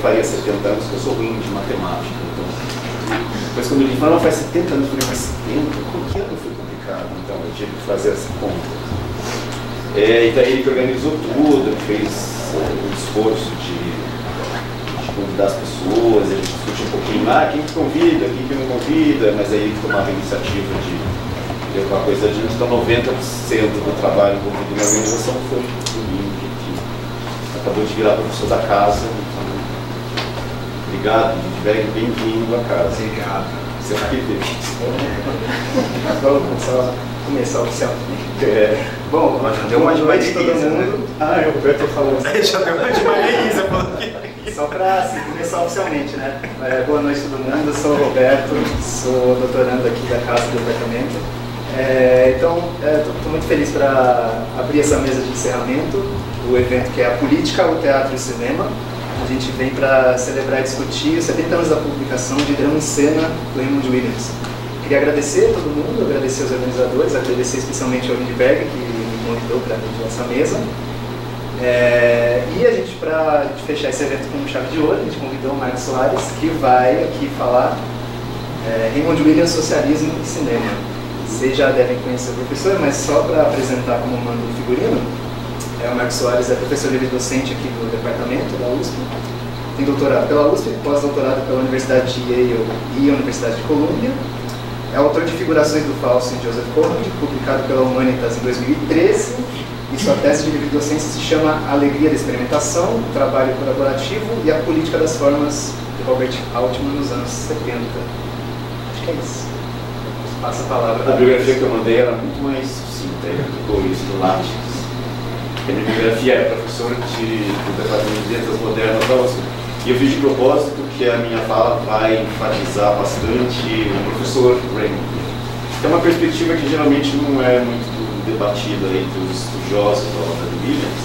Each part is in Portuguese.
faria 70 anos, que eu sou ruim de matemática. Então, depois quando ele falou, faz 70 anos, eu falei, mas 70? Por que não foi complicado? Então, eu tive que fazer essa conta. E daí ele que organizou tudo, fez um esforço de convidar as pessoas, a gente discutiu um pouquinho lá, quem que convida, quem que não convida, mas aí ele tomava a iniciativa de levar a coisa adiante. Então 90% do trabalho envolvido na organização foi o Link, que acabou de virar professor da casa. Então, obrigado, Lindbergh, bem-vindo à casa. Obrigado. Você vai ver. Agora vamos começar oficialmente. Bom, deu uma de todo mundo. Ah, o Roberto falou. Já deu uma de Maria falou aqui. Só para começar oficialmente, né? Boa noite todo mundo, eu sou o Roberto, sou doutorando aqui da Casa do Departamento. Estou muito feliz para abrir essa mesa de encerramento do evento que é a Política, o Teatro e o Cinema. A gente vem para celebrar e discutir os 70 anos da publicação de Drama em Cena do Raymond Williams. Queria agradecer a todo mundo, agradecer aos organizadores, agradecer especialmente ao Lindbergh, que me convidou para dividir essa mesa. E a gente, para fechar esse evento com chave de ouro, a gente convidou o Marcos Soares, que vai aqui falar Raymond Williams, Socialismo e Cinema. Vocês já devem conhecer o professor, mas só para apresentar como manda o figurino, o Marcos Soares é professor livre-docente aqui do departamento da USP, tem doutorado pela USP, pós-doutorado pela Universidade de Yale e a Universidade de Colômbia. É autor de Figurações do Fausto em Joseph Conrad, publicado pela Humanitas em 2013, e sua tese de livre-docência se chama Alegria da Experimentação, o Trabalho Colaborativo e a Política das Formas, de Robert Altman, nos anos 70. Acho que é isso. Passa a palavra. A biografia que eu mandei era muito mais sucinta, ele aplicou isso no lápis. A minha biografia era professor do Departamento de Letras Modernas da USP. E eu fiz de propósito que a minha fala vai enfatizar bastante o professor Raymond. É uma perspectiva que geralmente não é muito debatida entre os estudiosos da obra do Williams.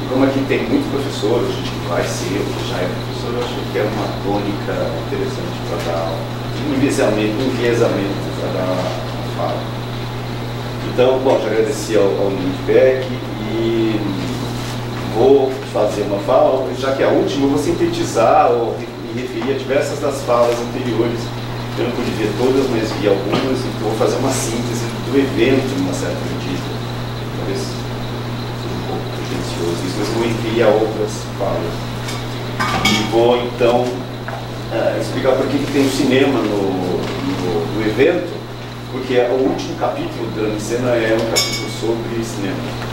E como aqui tem muito professor, gente que vai ser ou que já é professor, eu achei que era uma tônica interessante para dar um enviesamento para dar a fala. Então, bom, já agradeci ao Lindbergh e vou fazer uma fala, já que é a última, eu vou sintetizar ou me referir a diversas das falas anteriores. Eu não pude ver todas, mas vi algumas, então vou fazer uma síntese do evento, em uma certa medida. Talvez seja um pouco pretencioso isso, mas vou referir a outras falas. E vou, então, explicar por que tem o cinema no evento, porque o último capítulo do Drama em Cena é um capítulo sobre cinema.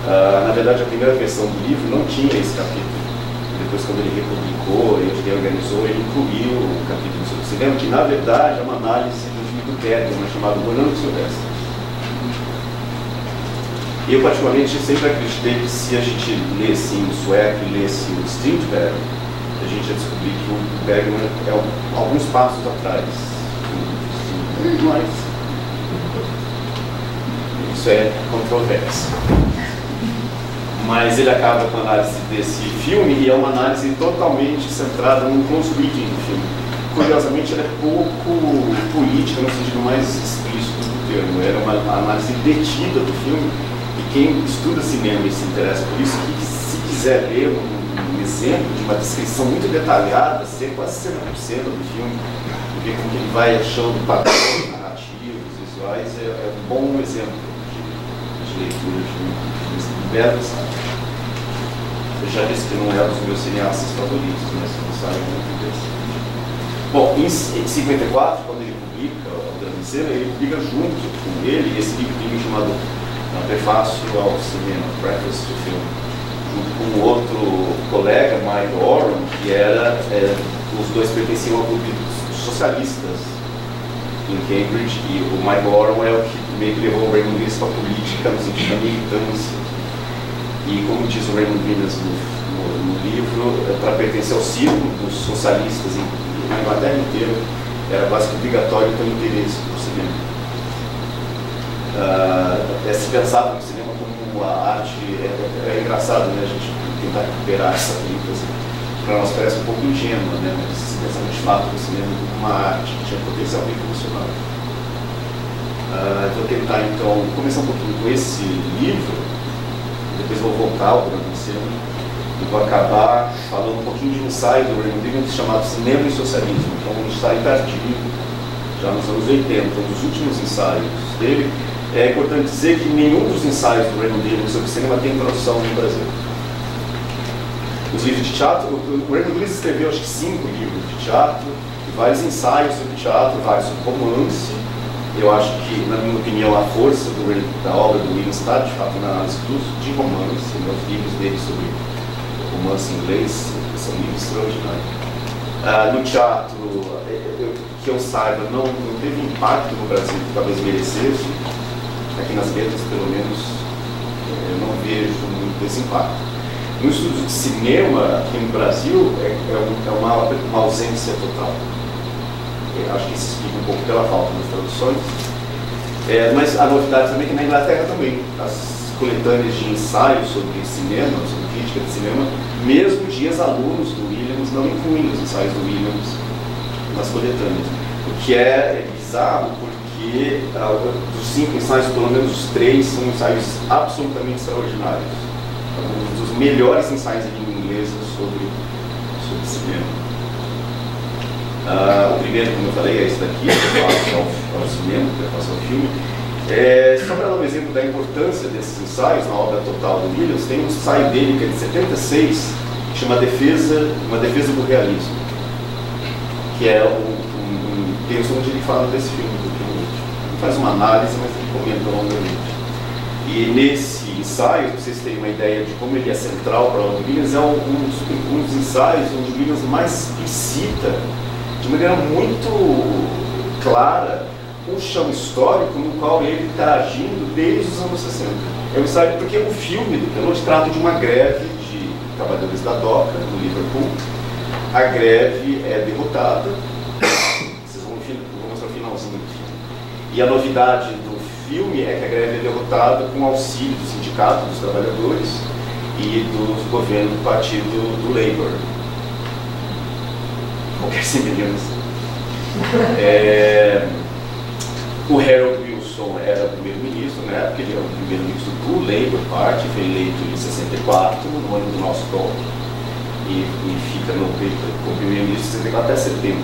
Na verdade, a primeira versão do livro não tinha esse capítulo. Depois, quando ele republicou e reorganizou, ele incluiu o capítulo sobre cinema, que na verdade é uma análise do filme do Bergman, chamado Morando Silvestre. Eu, particularmente, sempre acreditei que se a gente lesse em sueco e lesse o Strindberg, a gente ia descobrir que o Bergman é alguns passos atrás. Mas isso é controverso. Mas ele acaba com a análise desse filme e é uma análise totalmente centrada no close reading do filme. Curiosamente, ela é pouco política no sentido mais explícito do termo. Era uma análise detida do filme e quem estuda cinema e se interessa por isso, que se quiser ler um exemplo de uma descrição muito detalhada, ser quase cena por cena do filme, ver como ele vai achando padrões narrativos, visuais, é um bom exemplo de leitura de filmes belos. Eu já disse que não é um dos meus cineastas favoritos, mas não sabe muito interessante. Bom, em 54, quando ele publica o Drama em Cena, ele publica junto com ele esse livrinho chamado Prefácio ao Cinema, Preface to Film, junto com um outro colega, Mike Oram, que era, os dois pertenciam ao clube dos socialistas em Cambridge, e o Mike Oram é o que meio que levou o Raymond Williams para a política no sentido da militância. E como diz o Raymond Williams no livro, para pertencer ao círculo dos socialistas na Inglaterra inteira, era quase que obrigatório ter um interesse no cinema. Se pensava no cinema como a arte, é engraçado, né, a gente tentar recuperar essa ênfase, para nós parece um pouco ingênua, né, mas se pensava de fato no cinema como uma arte que tinha potencial revolucionário. Vou tentar então começar um pouquinho com esse livro, depois vou voltar ao Drama em Cena, Eu vou acabar falando um pouquinho de um ensaio do Raymond Williams chamado Cinema e Socialismo, que é um ensaio tardio, já nos anos 80, um dos últimos ensaios dele. É importante dizer que nenhum dos ensaios do Raymond Williams sobre cinema tem tradução no Brasil. Os livros de teatro, o Raymond Williams escreveu acho que 5 livros de teatro, vários ensaios sobre teatro, vários sobre romance. Eu acho que, na minha opinião, a força da obra do Williams está, de fato, na análise de romance. Os livros dele sobre romance inglês são livros extraordinários. No teatro, que eu saiba, não teve impacto no Brasil que talvez merecesse. Aqui nas letras, pelo menos, eu não vejo muito desse impacto. No estudo de cinema, aqui no Brasil, é uma ausência total. Acho que isso explica um pouco pela falta das traduções. Mas a novidade também é que na Inglaterra também, as coletâneas de ensaios sobre cinema, sobre crítica de cinema, mesmo de ex-alunos do Williams não incluem os ensaios do Williams nas coletâneas. O que é bizarro, porque dos 5 ensaios, pelo menos os 3 são ensaios absolutamente extraordinários. Um dos melhores ensaios em língua inglesa sobre cinema. O primeiro, como eu falei, é esse daqui, que é o cinema, que é o filme. Só para dar um exemplo da importância desses ensaios na obra total do Williams, tem um ensaio dele que é de 76, que chama Uma Defesa do Realismo, que é um texto onde ele fala desse filme. Ele faz uma análise, mas ele comenta longamente. E nesse ensaio, para vocês terem uma ideia de como ele é central para a obra do Williams, é um dos ensaios onde o Williams mais explicita, de maneira muito clara, um chão histórico no qual ele está agindo desde os anos 60. É um ensaio porque o filme do Pelot trata de uma greve de trabalhadores da DOCA, no Liverpool. A greve é derrotada. Vocês vão mostrar o finalzinho do filme. E a novidade do filme é que a greve é derrotada com o auxílio do Sindicato dos Trabalhadores e do governo do partido do Labour. Qualquer semelhança. O Harold Wilson era o primeiro-ministro, na época ele era o primeiro-ministro do Labour Party, foi eleito em 64, no ano do nosso top, e fica como primeiro-ministro de 64 até 70.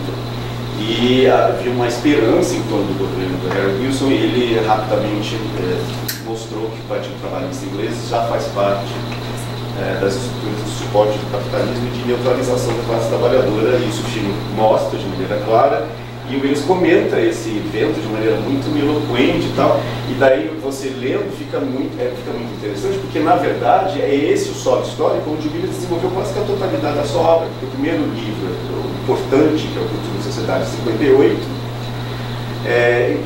E havia uma esperança em torno do governo do Harold Wilson, e ele rapidamente mostrou que o Partido Trabalhista Inglês já faz parte das estruturas de suporte do capitalismo e de neutralização da classe trabalhadora, e isso o filme mostra de maneira clara, e o Williams comenta esse evento de maneira muito eloquente e tal, e daí você lendo fica muito interessante, porque na verdade é esse o solo histórico onde o Williams desenvolveu quase que a totalidade da sua obra, porque o primeiro livro, o importante, que é o Cultura e Sociedade, de 58,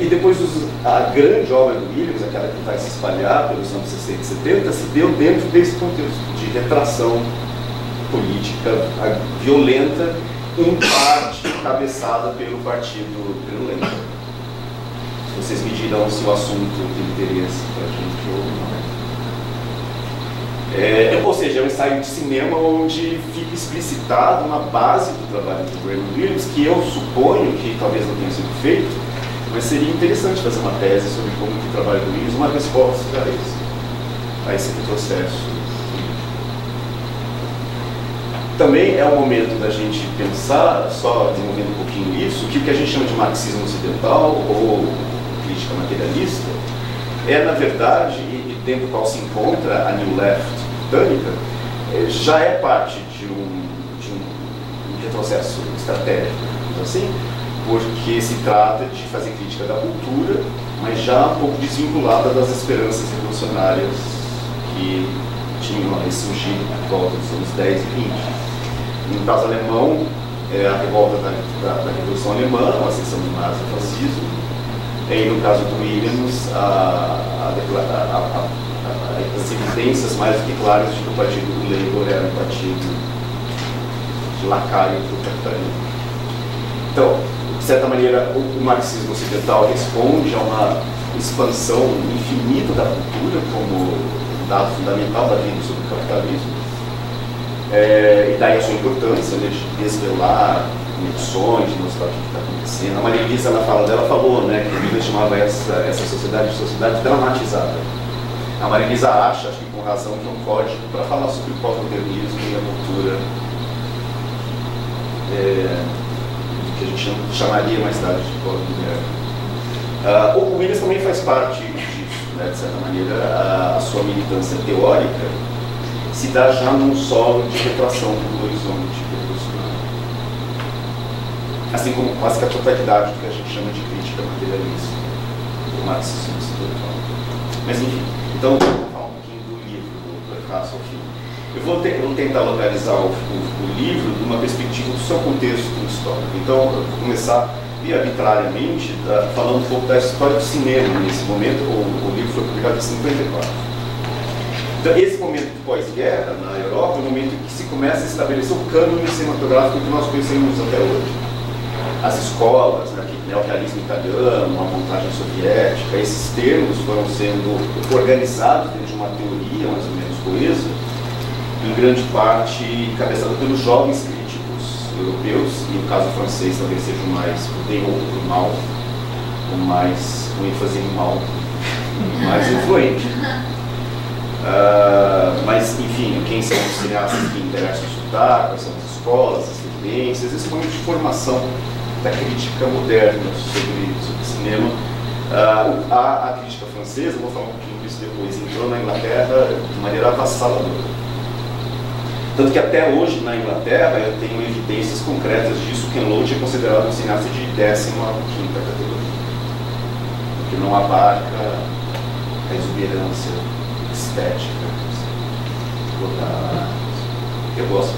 e depois a grande obra do Williams, aquela que vai se espalhar pelos anos 60 e 70, se deu dentro desse contexto de retração política violenta, em parte cabeçada pelo partido Labour. Vocês me dirão se o assunto tem interesse para a gente ou não. Ou seja, é um ensaio de cinema onde fica explicitado uma base do trabalho do Raymond Williams, que eu suponho que talvez não tenha sido feito, mas seria interessante fazer uma tese sobre como que o trabalho do Williams, uma resposta a esse processo. Também é o momento da gente pensar, só desenvolvendo um pouquinho isso, que o que a gente chama de marxismo ocidental ou crítica materialista é, na verdade, e dentro do qual se encontra a New Left britânica, já é parte de um retrocesso estratégico, assim, porque se trata de fazer crítica da cultura, mas já um pouco desvinculada das esperanças revolucionárias que tinham ressurgido por volta dos anos 10 e 20. No caso alemão, a revolta da Revolução Alemã, a ascensão do nazifascismo, e no caso do Williams, as evidências mais do que claras de que o partido do Labour era um partido de lacaio do capitalismo. Então, de certa maneira, o marxismo ocidental responde a uma expansão infinita da cultura como dado fundamental da vida sobre o capitalismo. E daí a sua importância, né, de desvelar conexões, de mostrar o que está acontecendo. A Maria Elisa, na fala dela, falou, né, que o Williams chamava essa sociedade de sociedade dramatizada. A Maria Elisa acha, acho que com razão, que é um código para falar sobre o pós-modernismo e a cultura que a gente chamaria mais tarde de pós-moderno. O Williams também faz parte disso, né, de certa maneira. A sua militância teórica se dá já num solo de retração do horizonte revolucionário, assim como quase que a totalidade do que a gente chama de crítica materialista, do marxismo intelectual. Mas enfim, então eu vou falar um pouquinho do livro, do prefácio ao fim. Eu vou tentar localizar o livro numa perspectiva do seu contexto histórico. Então, eu vou começar arbitrariamente falando um pouco da história do cinema nesse momento. O livro foi publicado em 54. Então, esse momento pós-guerra na Europa é o momento em que se começa a estabelecer o cânone cinematográfico que nós conhecemos até hoje. As escolas, né, neorrealismo italiano, a montagem soviética, esses termos foram sendo organizados dentro de uma teoria mais ou menos coesa, em grande parte encabeçada pelos jovens críticos europeus, e no caso francês talvez seja o mais o bem ou o mal, o mais, com ênfase em mal, mais influente. Mas, enfim, quem são os cineastas que interessam estudar, quais são as escolas, as tendências, esse momento de formação da crítica moderna sobre cinema. A crítica francesa, vou falar um pouquinho disso depois, entrou na Inglaterra de maneira avassaladora. Tanto que até hoje na Inglaterra eu tenho evidências concretas disso. Ken Loach é considerado um cineasta de 15ª categoria, que não abarca a exuberância estética que eu gosto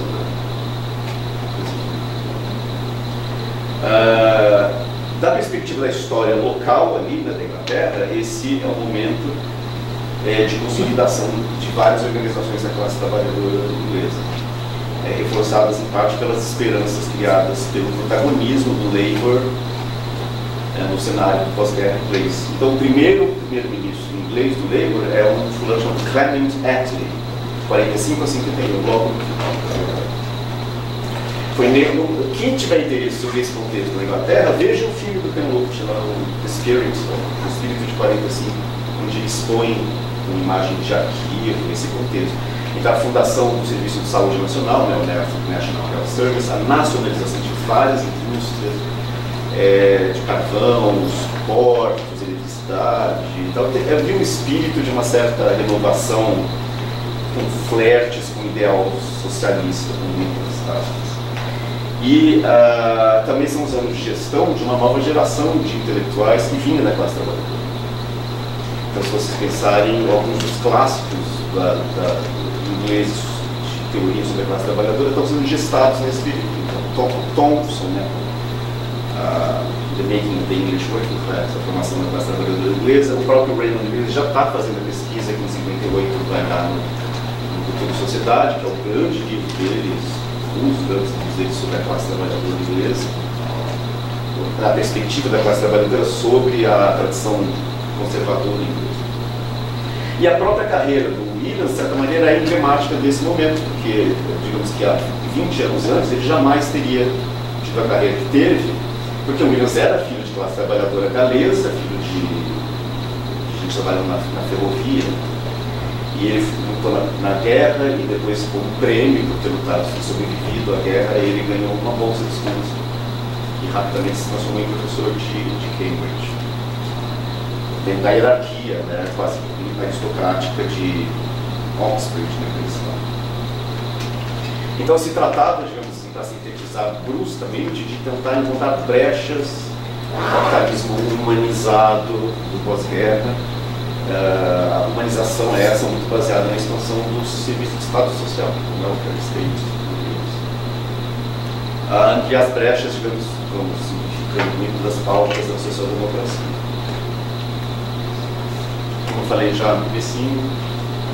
da perspectiva da história local ali, né, da Inglaterra. Esse é o momento de consolidação de várias organizações da classe trabalhadora inglesa, reforçadas em parte pelas esperanças criadas pelo protagonismo do Labour no cenário do pós-guerra inglês. Então, o primeiro-ministro inglês do Labour é um fulano chamado Clement Attlee, 45 a 51, logo no final. Quem tiver interesse sobre esse contexto na Inglaterra, veja o filme do Ken Loach, o The Spirit, o Espírito de 45, onde ele expõe uma imagem de arquivo nesse contexto. Então, a fundação do Serviço de Saúde Nacional, né, o National Health Service, a nacionalização de várias indústrias, de carvão, portos, eletricidade. Então, havia um espírito de uma certa renovação, com flertes com o ideal socialista, com muitas aspas. E também são os anos de gestão de uma nova geração de intelectuais que vinha da classe trabalhadora. Então, se vocês pensarem em alguns dos clássicos ingleses de teoria sobre a classe trabalhadora, estão sendo gestados nesse período. Então, Thompson, né, The Making of the English Working Class, a formação da classe trabalhadora inglesa. O próprio Raymond Mills já está fazendo a pesquisa que em 58 vai dar no Futuro e Sociedade, que é o grande livro deles, um dos grandes livros deles sobre a classe trabalhadora inglesa, a perspectiva da classe trabalhadora sobre a tradição conservadora inglesa. E a própria carreira do Williams, de certa maneira, é emblemática desse momento, porque, digamos que há 20 anos antes, ele jamais teria tido a carreira que teve, porque o Williams era filho de classe trabalhadora galesa, filho de gente trabalhando na ferrovia, e ele lutou na guerra, e depois, como prêmio por ter lutado e sobrevivido à guerra, ele ganhou uma bolsa de estudos e rapidamente se transformou em professor de Cambridge. Dentro da hierarquia, né, quase aristocrática de Oxford, né, que eles falam. Então se tratava, digamos assim, para sintetizar bruscamente, de tentar encontrar brechas no capitalismo humanizado do pós-guerra. A humanização é essa muito baseada na expansão do serviço de Estado Social, como é o welfare state. Ampliar as brechas, digamos, como significando muito das pautas da social-democracia. Como eu falei já no comecinho,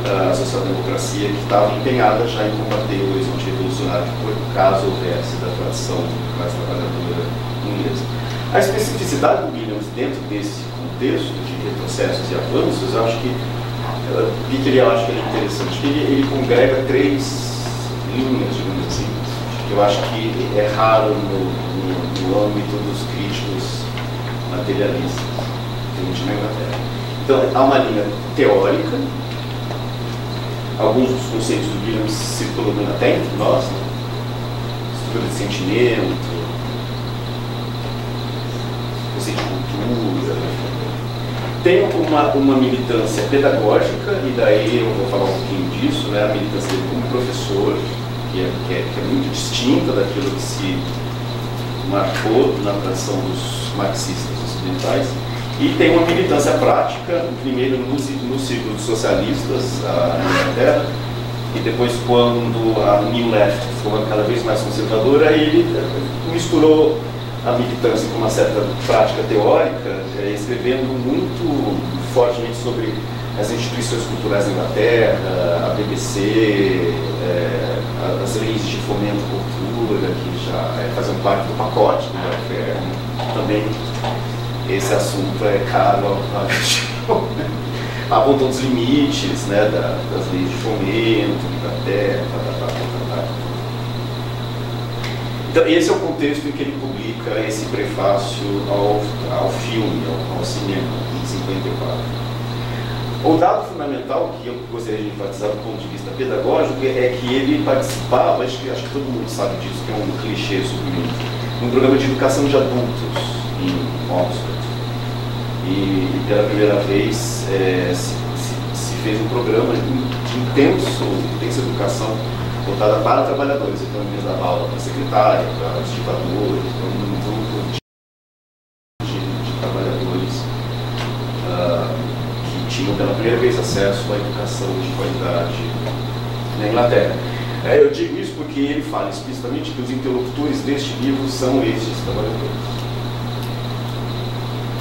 a social-democracia que estava empenhada já em combater o horizonte revolucionário, por caso houvesse da tradição da classe trabalhadora inglesa. A especificidade do Williams dentro desse contexto de retrocessos e avanços, eu acho que eu acho que é interessante, que ele congrega três linhas, digamos assim, que eu acho que é raro no âmbito dos críticos materialistas que a gente na Inglaterra. Então, há uma linha teórica, alguns dos conceitos do Williams circulando até entre nós, né? Estrutura de sentimento, conceito de cultura. Tem uma militância pedagógica, e daí eu vou falar um pouquinho disso, né? A militância dele como professor, que é muito distinta daquilo que se marcou na tradição dos marxistas ocidentais. E tem uma militância prática, primeiro no círculo dos socialistas na Inglaterra, e depois, quando a New Left ficou cada vez mais conservadora, ele misturou a militância com uma certa prática teórica, escrevendo muito fortemente sobre as instituições culturais da Inglaterra, a BBC, as leis de fomento à cultura, que já fazem parte do pacote do welfare. Também esse assunto é caro apontam os limites, né, das leis de fomento, Inglaterra, Então, esse é o contexto em que ele publica esse prefácio ao filme, ao cinema, em 54. O dado fundamental que eu gostaria de enfatizar do ponto de vista pedagógico é que ele participava, acho que todo mundo sabe disso, que é um clichê sobre mim, num programa de educação de adultos em Oxford. E pela primeira vez se fez um programa de intensa educação voltada para trabalhadores, então em vez da aula para secretária, para estivadores, para um grupo de trabalhadores que tinham pela primeira vez acesso à educação de qualidade na Inglaterra. Eu digo isso porque ele fala explicitamente que os interlocutores deste livro são estes trabalhadores.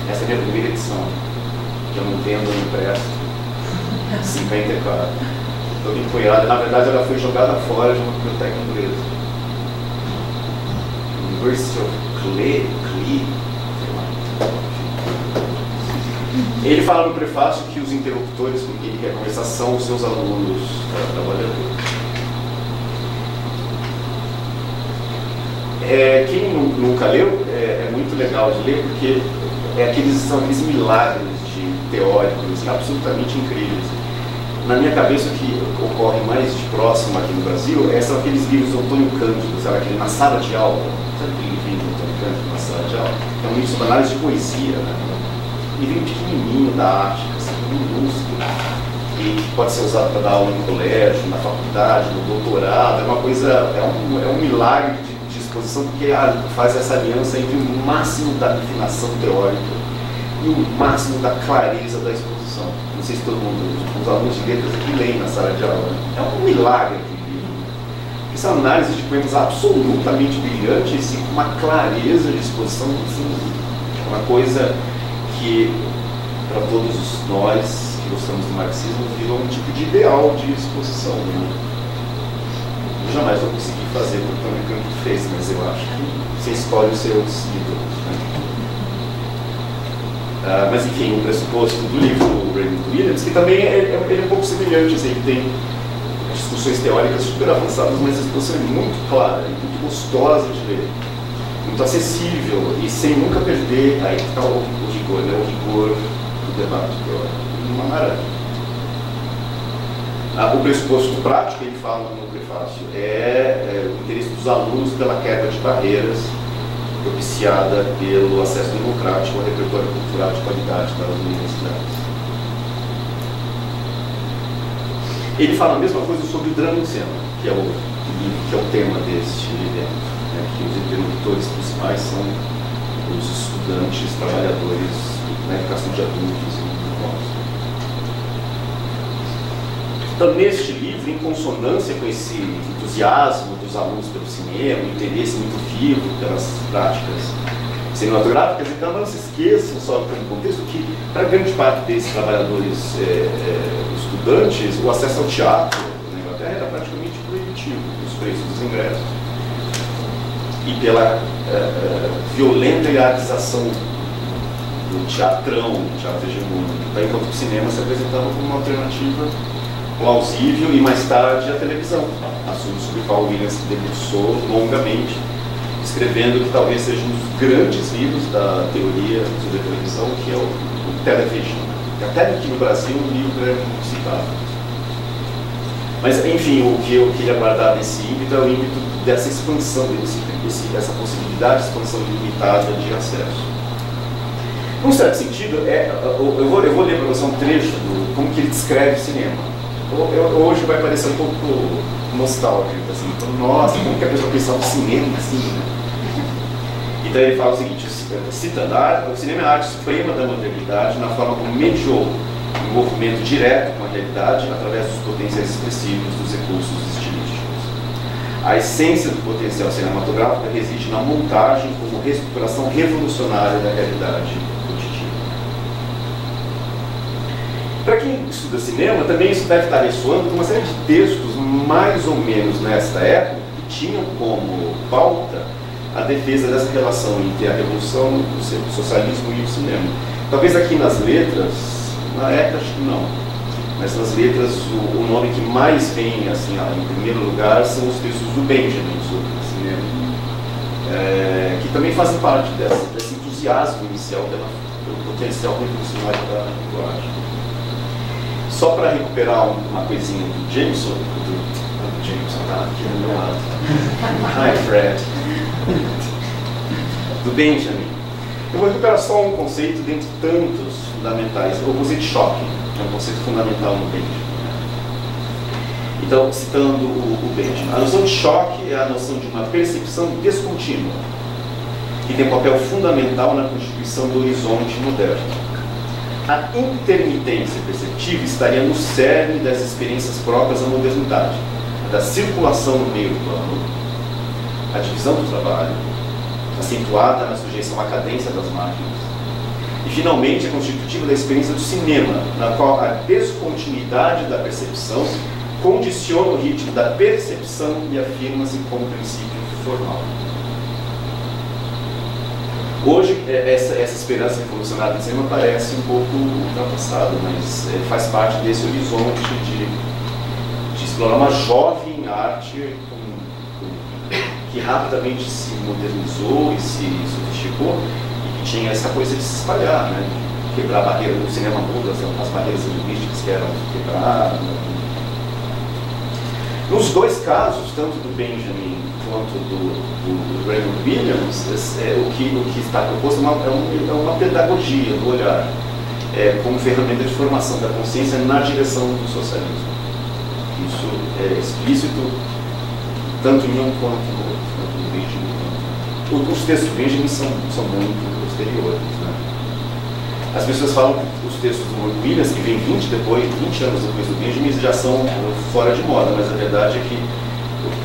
Essa é a minha primeira edição, que eu não vendo no impresso, 54. Toda empoeirada. Na verdade, ela foi jogada fora de uma biblioteca inglesa. University of Clee, sei lá. Ele fala no prefácio que os interlocutores com quem ele quer conversar são os seus alunos trabalhadores. Quem nunca leu, é muito legal de ler, porque são aqueles milagres teóricos absolutamente incríveis. Na minha cabeça, o que ocorre mais de próximo aqui no Brasil são aqueles livros do Antônio Cândido, sabe, aquele Na Sala de Aula. Sabe aquele livrinho do Antônio Cândido, Na Sala de Aula? É um livro sobre análise de poesia, né? Um livrinho pequenininho da Ática, assim, minúsculo, e que pode ser usado para dar aula em colégio, na faculdade, no doutorado. É uma coisa, é um milagre de exposição, porque faz essa aliança entre o máximo da refinação teórica e o máximo da clareza da exposição. Não sei se todo mundo, os alunos de letras aqui leem na sala de aula. É um milagre aquele livro. Porque são análises de poemas absolutamente brilhantes e com uma clareza de exposição, assim, uma coisa que, para todos nós que gostamos do marxismo, virou um tipo de ideal de exposição. Né? Eu jamais vou conseguir fazer o que o Antônio Cândido fez, mas eu acho que você escolhe os seus ídolos. Né? Mas enfim, o pressuposto do livro do Raymond Williams, que também ele é um pouco semelhante, assim, ele tem discussões teóricas super avançadas, mas a exposição é muito clara, é muito gostosa de ler, muito acessível e sem nunca perder aí que está o rigor, né? O rigor do debate teórico. Uma maravilha. O pressuposto prático, ele fala no prefácio, é o interesse dos alunos pela quebra de barreiras propiciada pelo acesso democrático ao repertório cultural de qualidade das universidades. Ele fala a mesma coisa sobre o drama em cena, que é o tema deste evento, né, que os interlocutores principais são os estudantes, trabalhadores na educação de adultos e idosos. Então, neste livro, em consonância com esse entusiasmo dos alunos pelo cinema, um interesse muito vivo pelas práticas cinematográficas, então não se esqueçam, só como contexto, que para grande parte desses trabalhadores estudantes, o acesso ao teatro na Inglaterra era praticamente proibitivo, os preços dos ingressos. E pela violenta hierarquização do teatrão, do teatro hegemônico, enquanto o cinema se apresentava como uma alternativa plausível, e mais tarde a televisão, assunto sobre o qual Williams se debruçou longamente, escrevendo que talvez seja um dos grandes livros da teoria sobre a televisão, que é o Television. Até aqui no Brasil o livro é muito citado. Mas, enfim, o que eu queria guardar desse ímpeto é o ímpeto dessa expansão, essa possibilidade de expansão ilimitada de acesso. Num certo sentido, eu vou ler para você um trecho do como que ele descreve o cinema. Hoje vai parecer um pouco nostálgico, assim, nossa, como que a pessoa pensava no cinema, assim, né? Então ele fala o seguinte, citando, o cinema é a arte suprema da modernidade na forma como mediou o envolvimento direto com a realidade através dos potenciais expressivos dos recursos estilísticos. A essência do potencial cinematográfico reside na montagem como reestruturação revolucionária da realidade cotidiana. Para quem estuda cinema, também isso deve estar ressoando com uma série de textos mais ou menos nesta época que tinham como pauta a defesa dessa relação entre a revolução, o socialismo e o cinema. Talvez aqui nas letras, na época acho que não, mas nas letras o nome que mais vem assim, em primeiro lugar são os textos do Benjamin sobre o cinema, que também fazem parte desse entusiasmo inicial pelo potencial revolucionário da linguagem. Só para recuperar uma coisinha do Jameson, aqui do meu lado. Hi, Fred. Do Benjamin. Eu vou recuperar só um conceito dentre tantos fundamentais. O conceito de choque é um conceito fundamental no Benjamin. Então, citando o Benjamin, a noção de choque é a noção de uma percepção descontínua que tem um papel fundamental na constituição do horizonte moderno. A intermitência perceptiva estaria no cerne das experiências próprias à modernidade, da circulação no meio urbano, a divisão do trabalho, acentuada na sujeição à cadência das máquinas, e finalmente é constitutiva da experiência do cinema, na qual a descontinuidade da percepção condiciona o ritmo da percepção e afirma-se como princípio formal. Hoje, essa esperança revolucionária do cinema parece um pouco ultrapassada, mas faz parte desse horizonte de explorar uma jovem arte que rapidamente se modernizou e se sofisticou e que tinha essa coisa de se espalhar, né? De quebrar a barreira do cinema mudo, as barreiras linguísticas que eram quebradas. Nos dois casos, tanto do Benjamin quanto do Raymond Williams, o que está proposto é uma pedagogia do olhar, como ferramenta de formação da consciência na direção do socialismo. Isso é explícito tanto em um quanto no outro, tanto no Benjamin. Os textos do Benjamin são muito posteriores, né? As pessoas falam que os textos do Williams, que vem 20 anos depois do Benjamin, já são fora de moda, mas a verdade é que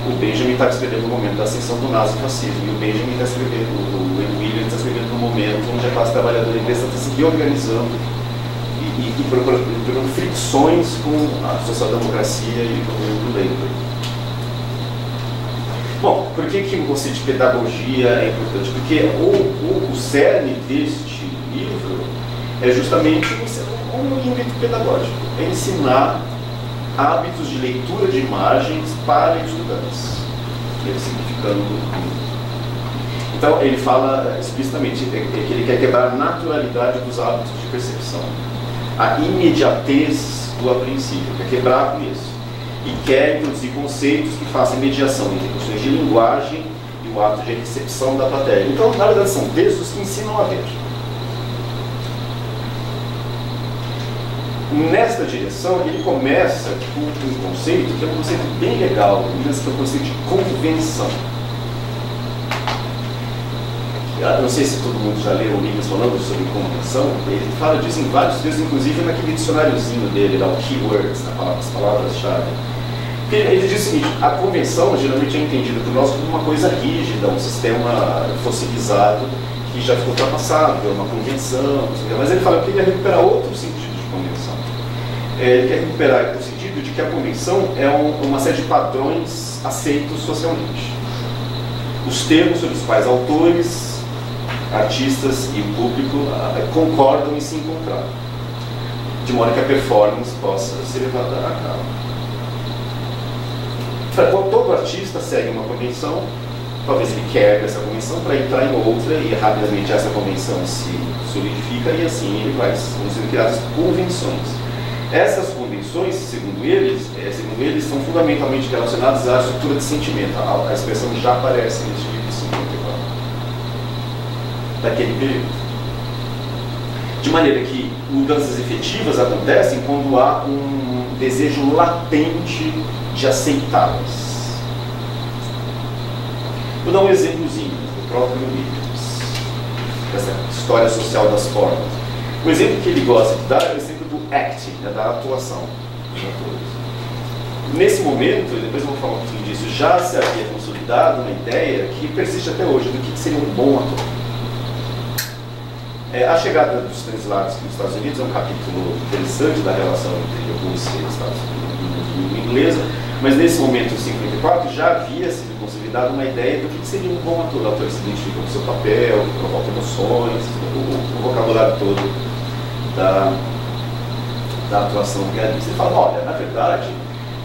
o Benjamin está descrevendo o momento da ascensão do nazifascismo, e o Benjamin está escrevendo, o Williams está escrevendo no momento onde a classe trabalhadora inglesa está se reorganizando e procurando fricções com a social-democracia e com o governo do Labour. Bom, por que o conceito de pedagogia é importante? Porque o cerne deste livro é justamente um ímpeto pedagógico, é ensinar hábitos de leitura de imagens para estudantes, simplificando. Então ele fala explicitamente que ele quer quebrar a naturalidade dos hábitos de percepção, a imediatez do apreensível, quer quebrar com isso, e quer introduzir conceitos que façam mediação entre questões de linguagem e o ato de recepção da plateia. Então, na verdade, são textos que ensinam a ver. Nesta direção, ele começa com um conceito que é um conceito bem legal, que é o conceito de convenção. Eu não sei se todo mundo já leu o Williams falando sobre convenção, ele fala disso em vários textos, inclusive naquele dicionáriozinho dele, lá, o keywords, as palavras-chave. Ele diz o seguinte: a convenção geralmente é entendida por nós como uma coisa rígida, um sistema fossilizado que já ficou ultrapassado, uma convenção, mas ele fala que ele ia recuperar outro sentido de convenção. Ele quer recuperar o sentido de que a convenção é uma série de padrões aceitos socialmente. Os termos sobre os quais autores, artistas e o público concordam em se encontrar, de modo que a performance possa ser levada a cabo. Todo artista segue uma convenção, talvez ele quebre essa convenção para entrar em outra e rapidamente essa convenção se solidifica e assim ele vai sendo criadas convenções. Essas convenções, segundo eles, são fundamentalmente relacionadas à estrutura de sentimento. A expressão já aparece neste livro de 54, daquele período. De maneira que mudanças efetivas acontecem quando há um desejo latente de aceitá-las. Vou dar um exemplozinho do próprio Williams, dessa história social das formas. O exemplo que ele gosta de dar é o exemplo do acting, né, da atuação dos atores. Nesse momento, e depois eu vou falar um pouquinho disso, já se havia consolidado uma ideia que persiste até hoje do que seria um bom ator. A chegada dos Stanislavski nos Estados Unidos é um capítulo interessante da relação entre a Rússia e os Estados Unidos e a língua inglesa, mas nesse momento, em 1954, já havia sido consolidada uma ideia do que seria um bom ator. O ator se identifica com o seu papel, provoca emoções, o vocabulário todo da atuação realista. Ele fala, olha, na verdade,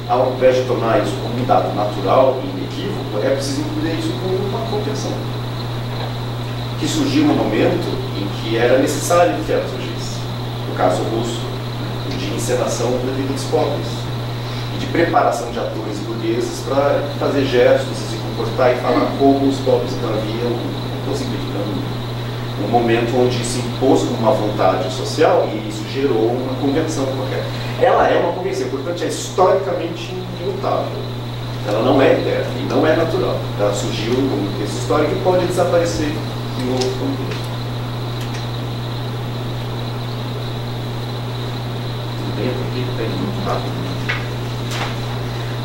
ao invés de tornar isso como um dado natural e inequívoco, é preciso incluir isso como uma contenção. Que surgiu no momento em que era necessário que ela surgisse. No caso russo, de encenação da vida dos pobres. E de preparação de atores burgueses para fazer gestos e se comportar e falar como os pobres. Então havia, estou simplificando, um momento onde se impôs uma vontade social e isso gerou uma convenção qualquer. Ela é uma convenção, portanto é historicamente imutável. Ela não é interna e não é natural. Ela surgiu como um texto histórico e pode desaparecer em outro contexto. Tudo bem? Porque está indo muito rápido.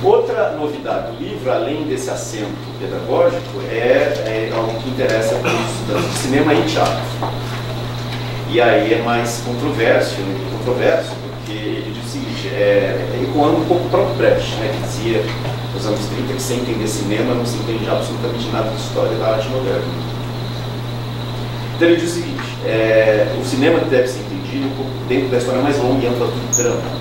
Outra novidade do livro, além desse acento pedagógico, é algo que interessa para os estudantes de cinema e teatro. E aí é mais controverso, porque ele diz o seguinte, ecoando um pouco o próprio Brecht, né, que dizia nos anos 30 que sem entender cinema não se entende absolutamente nada de história da arte moderna. Então ele diz o seguinte, o cinema deve ser entendido um pouco dentro da história mais longa e ampla do drama.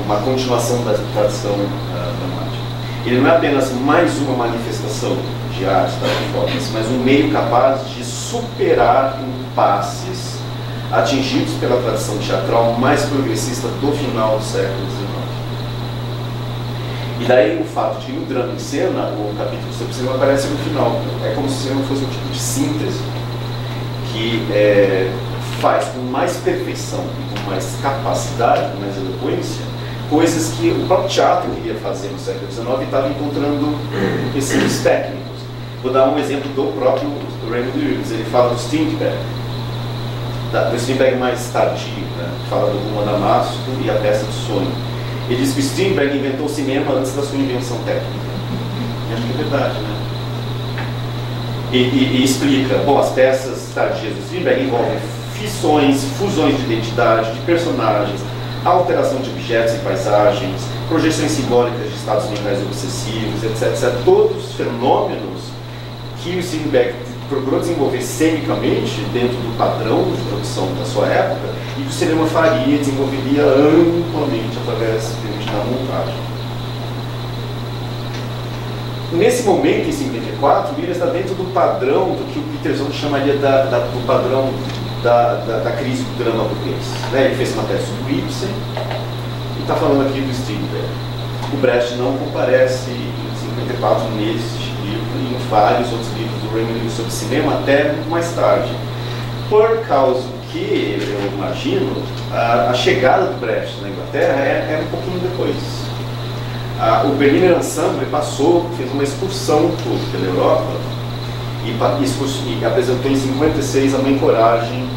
Uma continuação da tradição dramática. Ele não é apenas mais uma manifestação de arte, mas um meio capaz de superar impasses atingidos pela tradição teatral mais progressista do final do século XIX. E daí o fato de que no drama em cena, o capítulo sobre cinema aparece no final. É como se o cinema fosse um tipo de síntese que faz com mais perfeição e com mais capacidade, com mais eloquência, coisas que o próprio teatro queria fazer no século XIX e estava encontrando empecilhos técnicos. Vou dar um exemplo do próprio Raymond Williams. Ele fala do Strindberg, do Strindberg mais tardio, né? Fala do Uma Damasco e a Peça do Sonho. Ele diz que o Strindberg inventou o cinema antes da sua invenção técnica. E acho que é verdade, né? E explica, bom, as peças tardias do Strindberg envolvem fissões, fusões de identidade, de personagens, alteração de objetos e paisagens, projeções simbólicas de estados mentais obsessivos, etc. Todos os fenômenos que o Strindberg procurou desenvolver cenicamente dentro do padrão de produção da sua época e que o cinema faria e desenvolveria amplamente através da montagem. Nesse momento, em 54, o Williams está dentro do padrão do que o Peterson chamaria do padrão da crise do drama burguês. Né? Ele fez uma tese sobre Ibsen e está falando aqui do Strindberg. O Brecht não comparece em 54 nesse livro e em vários outros livros do Raymond Williams sobre cinema até muito mais tarde. Por causa que, eu imagino, a chegada do Brecht na Inglaterra é um pouquinho depois. O Berliner Ensemble fez uma excursão pela Europa e apresentou em 56 a Mãe Coragem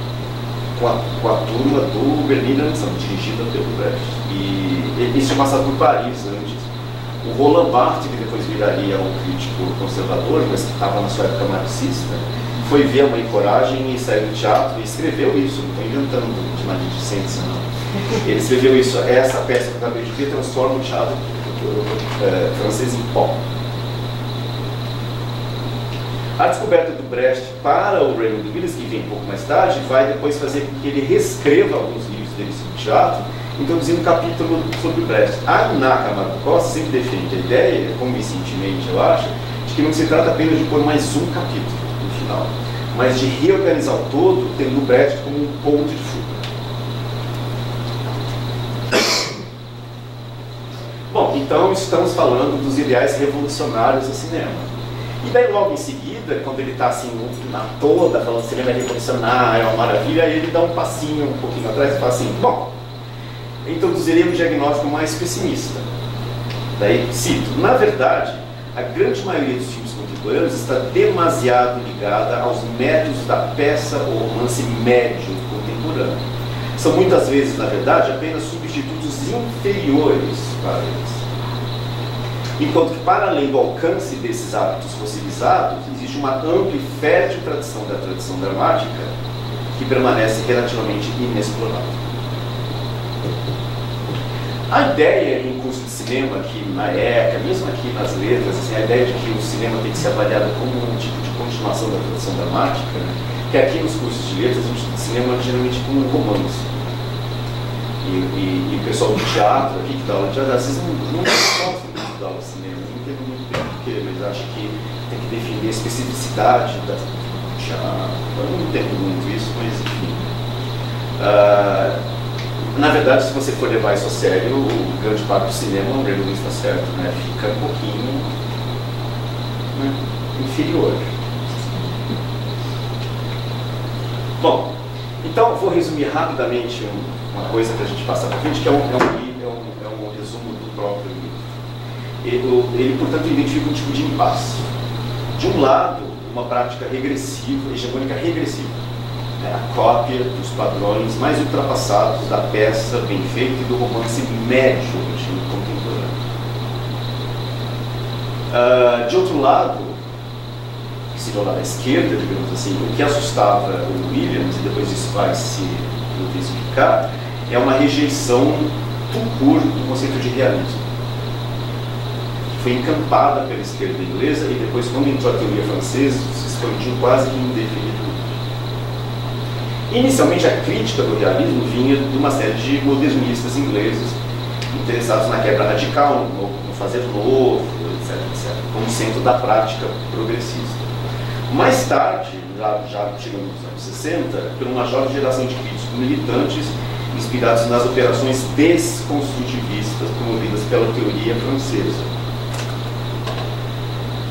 com a turma do Berliner Ensemble, dirigida pelo Brecht. E eles tinham passado por Paris antes. O Roland Barthes, que depois viraria um crítico conservador, mas que estava na sua época marxista, foi ver a Mãe Coragem e saiu do teatro e escreveu isso. Não estou inventando de maledicência, não. Ele escreveu isso. Essa peça que eu acabei de ver transforma o teatro francês em pó. A descoberta do Brecht para o Raymond Williams, que vem um pouco mais tarde, vai depois fazer com que ele reescreva alguns livros dele sobre teatro, introduzindo um capítulo sobre o Brecht. A Iná Camargo Costa sempre defende a ideia, convincentemente eu acho, de que não se trata apenas de pôr mais um capítulo no final, mas de reorganizar o todo, tendo o Brecht como um ponto de fuga. estamos falando dos ideais revolucionários do cinema. E daí logo em seguida, quando ele está assim na toda, falando que o cinema é revolucionário, é uma maravilha, aí ele dá um passinho um pouquinho atrás e fala assim, bom, introduzirei um diagnóstico mais pessimista. Daí cito, na verdade, a grande maioria dos filmes contemporâneos está demasiado ligada aos métodos da peça ou romance médio contemporâneo. São muitas vezes, na verdade, apenas substitutos inferiores para eles. Enquanto que, para além do alcance desses hábitos fossilizados, existe uma ampla e fértil tradição da tradição dramática que permanece relativamente inexplorada. A ideia em curso de cinema, aqui na ECA, mesmo aqui nas letras, assim, a ideia de que o cinema tem que ser avaliado como um tipo de continuação da tradição dramática, né? Que aqui nos cursos de letras a gente estuda cinema geralmente como um romance. E o pessoal do teatro aqui, que dá aula de teatro, às vezes não gostam muito da aula de cinema, não entendo muito bem porquê, mas acho que tem que definir a especificidade do teatro. Eu não entendo muito isso, mas enfim. Na verdade, se você for levar isso a sério, o grande parte do cinema, o Breno está certo, né? Fica um pouquinho, né, inferior. Bom, então vou resumir rapidamente uma coisa para a gente passar para frente, que é um resumo do próprio livro. Ele, portanto, identifica um tipo de impasse. De um lado, uma prática regressiva, hegemônica regressiva. A cópia dos padrões mais ultrapassados da peça bem feita e do romance médio contemporâneo. De outro lado, que seria o lado da esquerda, digamos assim, o que assustava o Williams, e depois isso vai se intensificar, é uma rejeição pura do conceito de realismo. Foi encampada pela esquerda inglesa e depois, quando entrou a teoria francesa, se expandiu quase que indefinidamente. Inicialmente, a crítica do realismo vinha de uma série de modernistas ingleses interessados na quebra radical, no fazer novo, etc., como centro da prática progressista. Mais tarde, já chegando nos anos 60, por uma jovem geração de críticos militantes inspirados nas operações desconstrutivistas promovidas pela teoria francesa.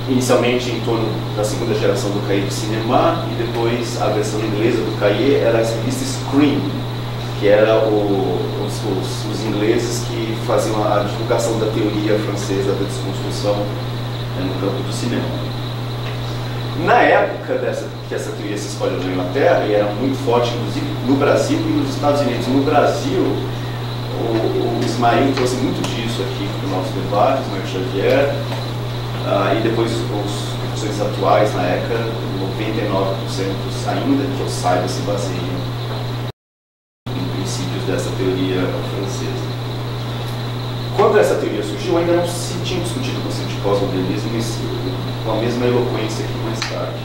Inicialmente em torno da segunda geração do Cahiers de Cinema, e depois a versão inglesa do Cahiers era a revista Scream, que era os ingleses que faziam a divulgação da teoria francesa da desconstrução, no campo do cinema. Na época que essa teoria se espalhou na Inglaterra, e era muito forte, inclusive no Brasil e nos Estados Unidos. No Brasil, o Ismael trouxe muito disso aqui para o nosso debate, Ismael Xavier. E depois os professores atuais, na ECA, 99% ainda, que eu saiba, se baseiam em princípios dessa teoria francesa. Quando essa teoria surgiu, ainda não se tinha discutido o conceito de pós-modernismo com a mesma eloquência que mais tarde.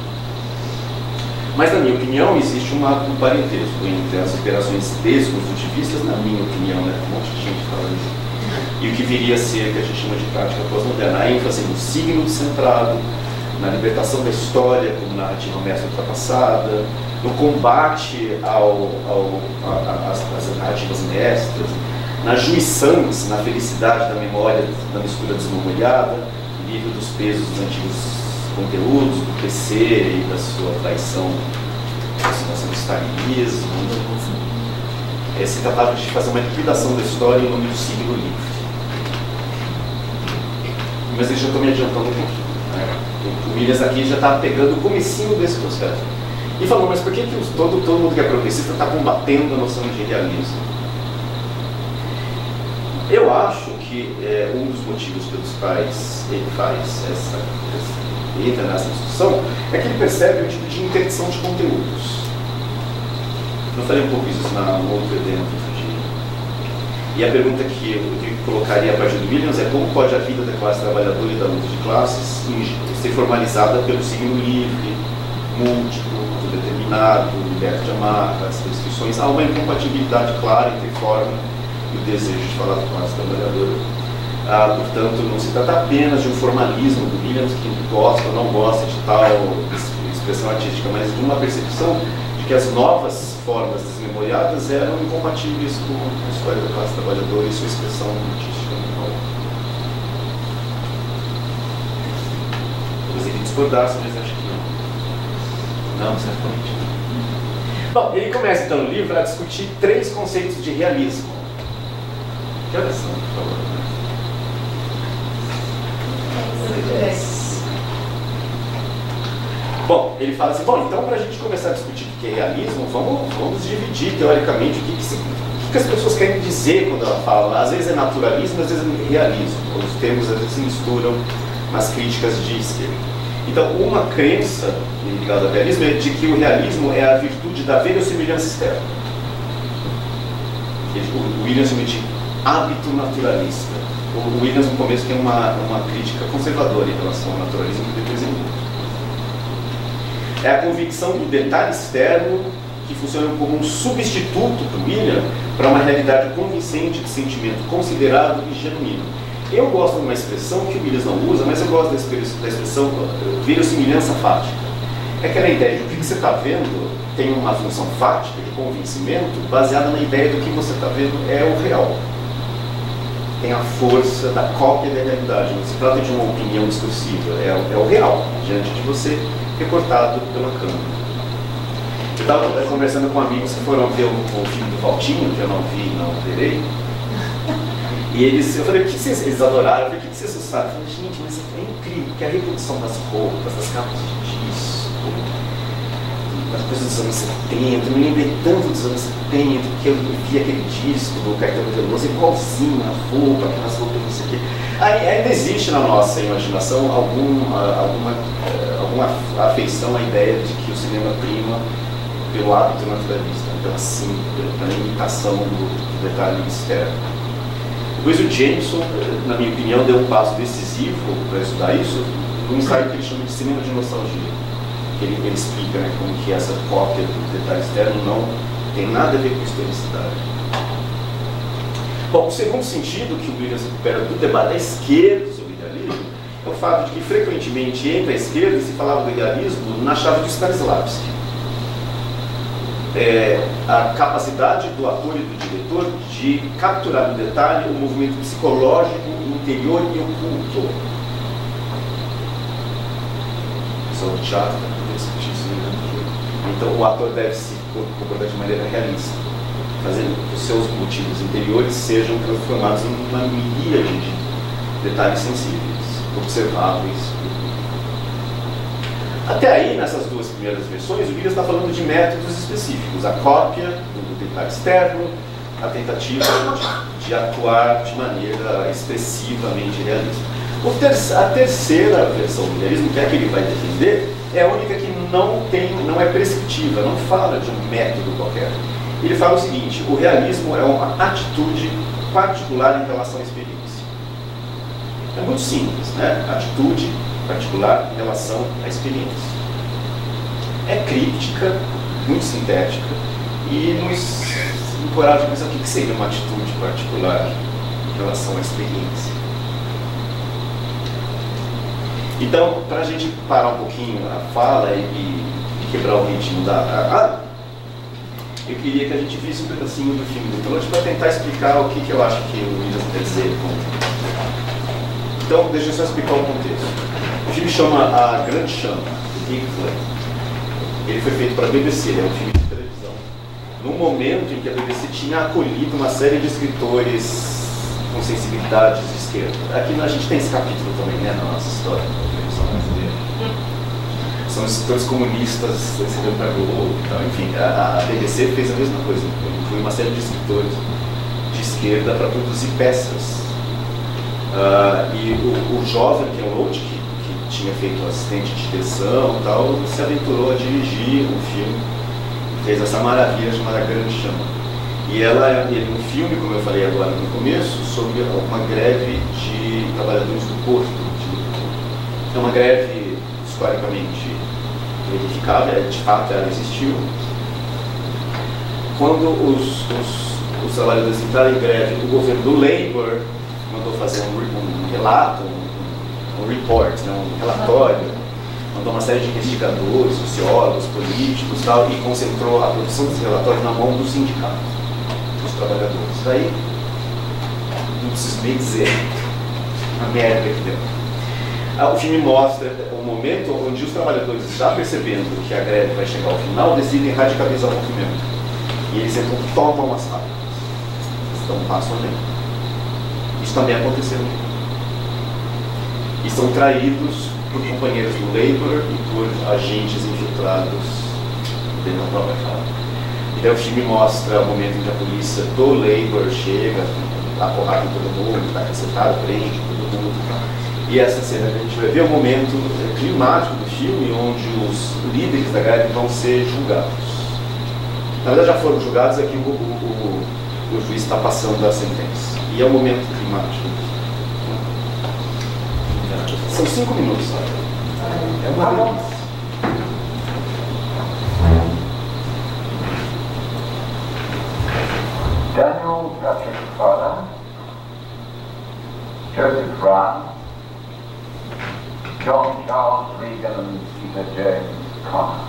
Mas, na minha opinião, existe um parentesco entre as operações desconstrutivistas, na minha opinião, né? Um monte de gente fala isso, e o que viria a ser, que a gente chama de prática pós-moderna, a ênfase no signo descentrado, na libertação da história como narrativa mestra ultrapassada, no combate às narrativas mestras, na jouissance, na felicidade da memória, da mistura desmemoriada, livre dos pesos dos antigos conteúdos, do PC e da sua traição, aproximação do stalinismo. Se tratava de fazer uma liquidação da história em nome do signo livre. Mas eu já estou me adiantando um pouquinho, né? O Williams aqui já está pegando o comecinho desse processo. E falou, mas por que todo mundo que é progressista está combatendo a noção de realismo? Eu acho que um dos motivos pelos quais ele entra nessa discussão é que ele percebe um tipo de interdição de conteúdos. Eu falei um pouco isso no outro evento outro dia. E a pergunta que eu colocaria a partir do Williams é como pode a vida da classe trabalhadora e da luta de classes ser formalizada pelo signo livre, múltiplo, determinado, liberto de amarras, restrições. Há uma incompatibilidade clara entre forma e o desejo de falar da classe trabalhadora. Portanto, não se trata apenas de um formalismo do Williams que gosta ou não gosta de tal expressão artística, mas de uma percepção de que as novas formas desmemoriadas eram incompatíveis com a história da classe trabalhadora e sua expressão artística. Você que discordasse, mas acho que não. Não, certamente não. Bom, ele começa então no livro a discutir 3 conceitos de realismo. Que horas são, por favor? Bom, ele fala assim, bom, então para a gente começar a discutir o que é realismo, vamos dividir teoricamente o que as pessoas querem dizer quando ela fala. Às vezes é naturalismo, às vezes é realismo. Os termos às vezes se misturam nas críticas de esquerda. Então, uma crença ligada ao realismo é de que o realismo é a virtude da verossimilhança externa. O Williams chama de hábito naturalista. O Williams, no começo, tem uma crítica conservadora em relação ao naturalismo que depois ele muda. É a convicção do detalhe externo que funciona como um substituto para o William para uma realidade convincente de sentimento considerado e genuíno. Eu gosto de uma expressão que o Williams não usa, mas eu gosto da expressão verossimilhança fática. É aquela ideia de o que você está vendo tem uma função fática, de convencimento, baseada na ideia do que você está vendo é o real. Tem a força da cópia da realidade. Não se trata de uma opinião discursiva, é o real, diante de você, recortado pela câmera. Eu estava conversando com amigos que foram ver o filme do Valtinho, que eu não vi, não verei. E eu falei, eles adoraram, eu falei, o que vocês assustaram? Eu falei, gente, mas é incrível, porque a reprodução das roupas, das capas de disco, das coisas dos anos 70, eu me lembrei tanto dos anos 70, porque eu vi aquele disco do Caetano Veloso, igualzinho a roupa, aquelas roupas, não sei o quê. Ainda existe na nossa imaginação alguma afeição à ideia de que o cinema prima pelo hábito naturalista, pela imitação do detalhe externo. Depois o Jameson, na minha opinião, deu um passo decisivo para estudar isso, num ensaio que ele chama de cinema de nostalgia. Ele explica, né, como que essa cópia do detalhe externo não tem nada a ver com historicidade. Bom, o segundo sentido que o Williams recupera do debate da esquerda sobre o idealismo é o fato de que, frequentemente, entre a esquerda se falava do idealismo na chave de Stanislavski. A capacidade do ator e do diretor de capturar no detalhe o movimento psicológico interior e oculto. Só o teatro para discutir isso. Então o ator deve se comportar de maneira realista, fazendo que os seus motivos interiores sejam transformados em uma miríade de detalhes sensíveis, observáveis. Até aí, nessas duas primeiras versões, o Williams está falando de métodos específicos, a cópia do detalhe externo, a tentativa de atuar de maneira expressivamente realista. A terceira versão do realismo, que é a que ele vai defender, é a única que não é prescritiva, não fala de um método qualquer. Ele fala o seguinte: o realismo é uma atitude particular em relação à experiência. É muito simples, né? Atitude particular em relação à experiência. É críptica, muito sintética, e nos encoraja a pensar o que seria uma atitude particular em relação à experiência. Então, para a gente parar um pouquinho a fala e quebrar o ritmo eu queria que a gente visse um pedacinho do filme do Toronto para tentar explicar o que eu acho que o Williams quer dizer com... Então, deixa eu só explicar o contexto. O filme chama A Grande Chama, do Big Flame. Ele foi feito para a BBC, é um filme de televisão. Num momento em que a BBC tinha acolhido uma série de escritores com sensibilidades de esquerda. Aqui a gente tem esse capítulo também, né, na nossa história da televisão brasileira. São escritores comunistas recebendo para Globo e tal. Enfim, a BBC fez a mesma coisa. Incluiu uma série de escritores de esquerda para produzir peças. E o jovem Ken Loach, que tinha feito assistente de direção e tal, se aventurou a dirigir um filme, fez essa maravilha chamada Grande Chama. E ele um filme, como eu falei agora no começo, sobre uma greve de trabalhadores do porto. É uma greve historicamente verificável, de fato ela existiu. Quando os trabalhadores entraram em greve, o governo do Labour mandou fazer um relato, um report, né, um relatório, mandou uma série de investigadores, sociólogos, políticos tal, e concentrou a produção desse relatório na mão do sindicato, dos trabalhadores. Daí, não preciso nem dizer a merda que deu. O filme mostra o momento onde os trabalhadores, já percebendo que a greve vai chegar ao final, decidem radicalizar o movimento. E eles então tomam as fábricas. Estão um passo além. Isso também aconteceu. E são traídos por companheiros do Labour e por agentes infiltrados dentro da própria fábrica. Então o filme mostra o momento em que a polícia do Labour chega, dá porrada em todo mundo, dá cacetada, prende todo mundo. E essa cena que a gente vai ver é o momento climático do filme, onde os líderes da greve vão ser julgados. Na verdade já foram julgados, aqui o juiz está passando a sentença. E é o momento climático. São 5 minutos, sabe? É uma delícia. Daniel Patrick Farr, Joseph Brown, John Charles Regan and Peter James Connor.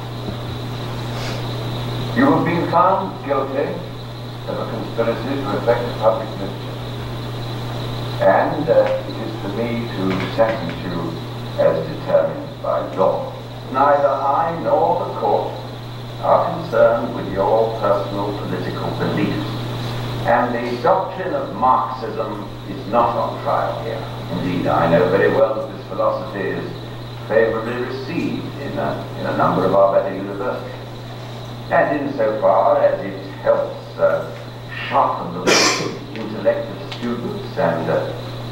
You have been found guilty of a conspiracy to effect a public mischief, and it is for me to sentence you as determined by law. Neither I nor the court are concerned with your personal political beliefs, and the doctrine of Marxism is not on trial here. Indeed, I know very well that this philosophy is favorably received in a number of our better universities. And insofar as it helps sharpen the intellect of students and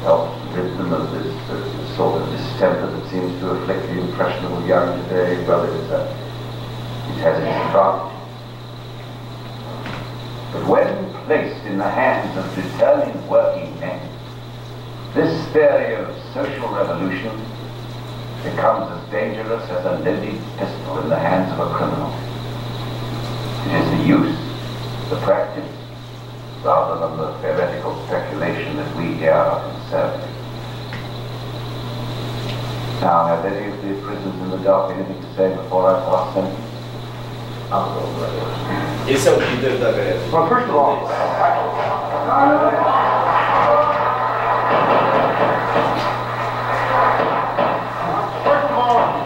helps rid them of this sort of distemper that seems to afflict the impressionable young today, well, it has its advantage. But when placed in the hands of determined working men, this theory of social revolution becomes as dangerous as a loaded pistol in the hands of a criminal. It is the use, the practice, rather than the theoretical speculation that we here are concerned with. Now, have any of the prisoners in the dock anything to say before I pass sentence? Esse é o líder da greve. Well, first of all,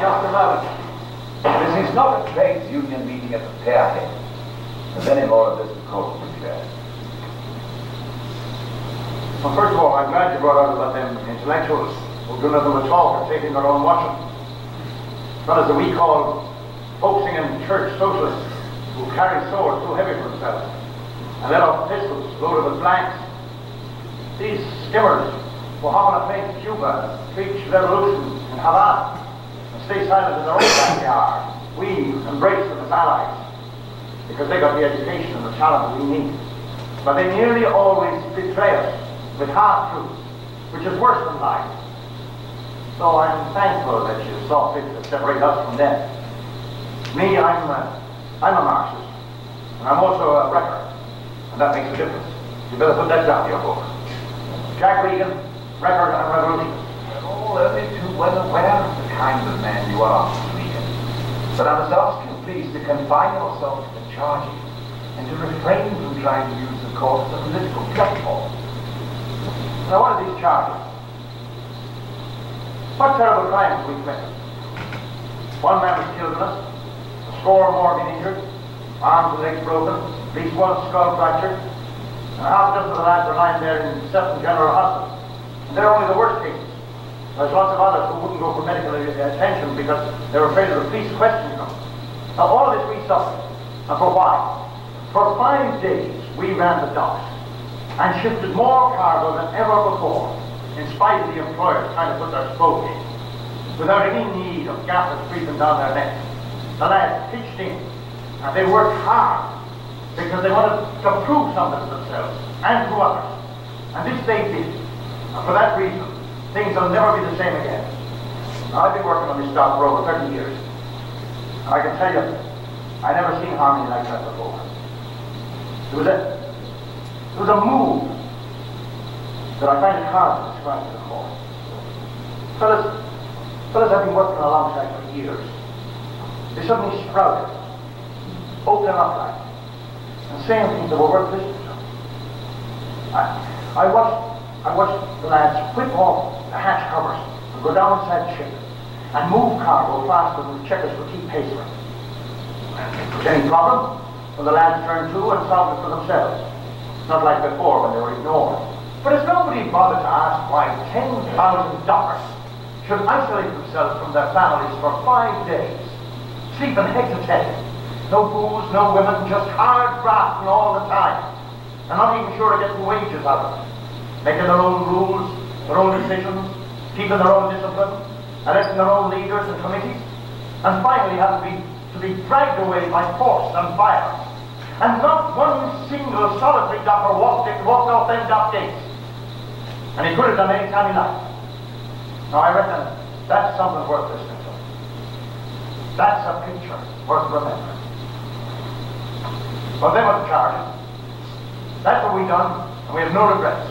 just a moment. This is not a trades union meeting at the Fairhead. There's any more of this the court will declare. Well, first of all, I'm glad you brought out about them intellectuals who do nothing at all for taking their own watching. Fellas that we call folksing and church socialists who carry swords too heavy for themselves and let off pistols loaded with blanks. These skimmers who hop on a plane to Cuba, preach revolution in Havana, and stay silent in their own backyard. We embrace them as allies because they got the education and the talent we need. But they nearly always betray us with half-truths, which is worse than lies. So I'm thankful that you saw fit to separate us from them. Me, I'm a Marxist, and I'm also a wrecker, and that makes a difference. You better put that down in your book. Jack Regan, wrecker and revolutionist. We're all only too well aware of the kind of man you are, Mr. Regan. But I must ask you, please, to confine yourself to the charges and to refrain from trying to use the court as a political platform. Now, what are these charges? What terrible crimes have we committed? One man was killed in us, a score or more been injured, arms and legs broken, at least one skull fractured, and half a dozen of the lads are lying there in Sefton General Hospital. And they're only the worst cases. There's lots of others who wouldn't go for medical attention because they're afraid of the police questioning them. Now, all of this we suffered. And for why? For 5 days we ran the docks and shifted more cargo than ever before, in spite of the employers trying to put their spoke in, without any need of gaffers breathing down their necks. The lads pitched in, and they worked hard because they wanted to prove something to themselves and to others. And this they did. And for that reason, things will never be the same again. Now, I've been working on this dock for over 30 years. And I can tell you, I never seen harmony like that before. It was a move that I find it hard to describe to the court. Fellas I've been working alongside for years. They suddenly sprouted, opening up like, and saying things that were worth listening to. I watched the lads whip off the hatch covers and go down inside ship and move cargo faster than the checkers could keep pace with. If there was any problem, well, the lads turned to and solved it for themselves. Not like before when they were ignored. But as nobody bothered to ask why 10,000 dockers should isolate themselves from their families for 5 days, sleeping head to head, no booze, no women, just hard grafting all the time, and not even sure of getting wages out of it, making their own rules, their own decisions, keeping their own discipline, electing their own leaders and committees, and finally have to be dragged away by force and violence. And not one single solitary docker walked off them dock gates. And he could have done any time he liked. Now I reckon that's something worth listening to. That's a picture worth remembering. Well, then what's the charge? That's what we've done, and we have no regrets.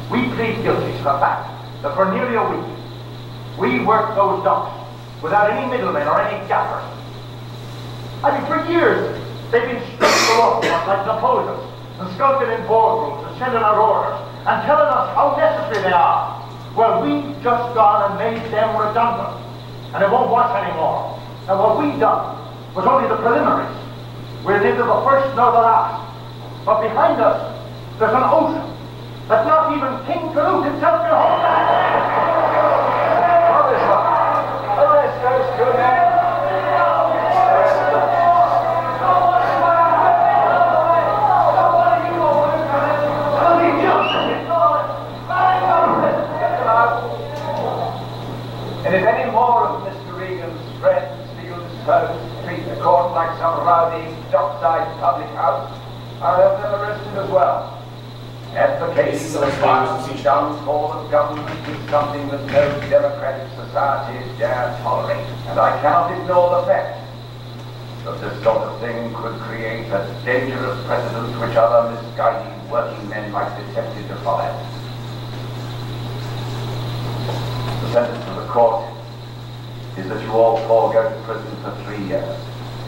We plead guilty to the fact that for nearly a week, we worked those docks without any middlemen or any gaffers. I mean, for years, they've been stuck below us like Napoleons, and skulking in boardrooms and sending out orders, and telling us how necessary they are. Well, we've just gone and made them redundant, and it won't wash anymore. And what we've done was only the preliminaries. We're neither the first nor the last. But behind us, there's an ocean that not even King Canute himself can hold back. And if any more of Mr. Regan's friends feel disposed to treat the court like some rowdy dockside public house, I'll have them arrested as well. Advocating the violent downfall of government is something that no democratic society dare tolerate, and I cannot ignore the fact that this sort of thing could create a dangerous precedent which other misguided working men might be tempted to follow. The sentence of the court is that you all four go to prison for 3 years.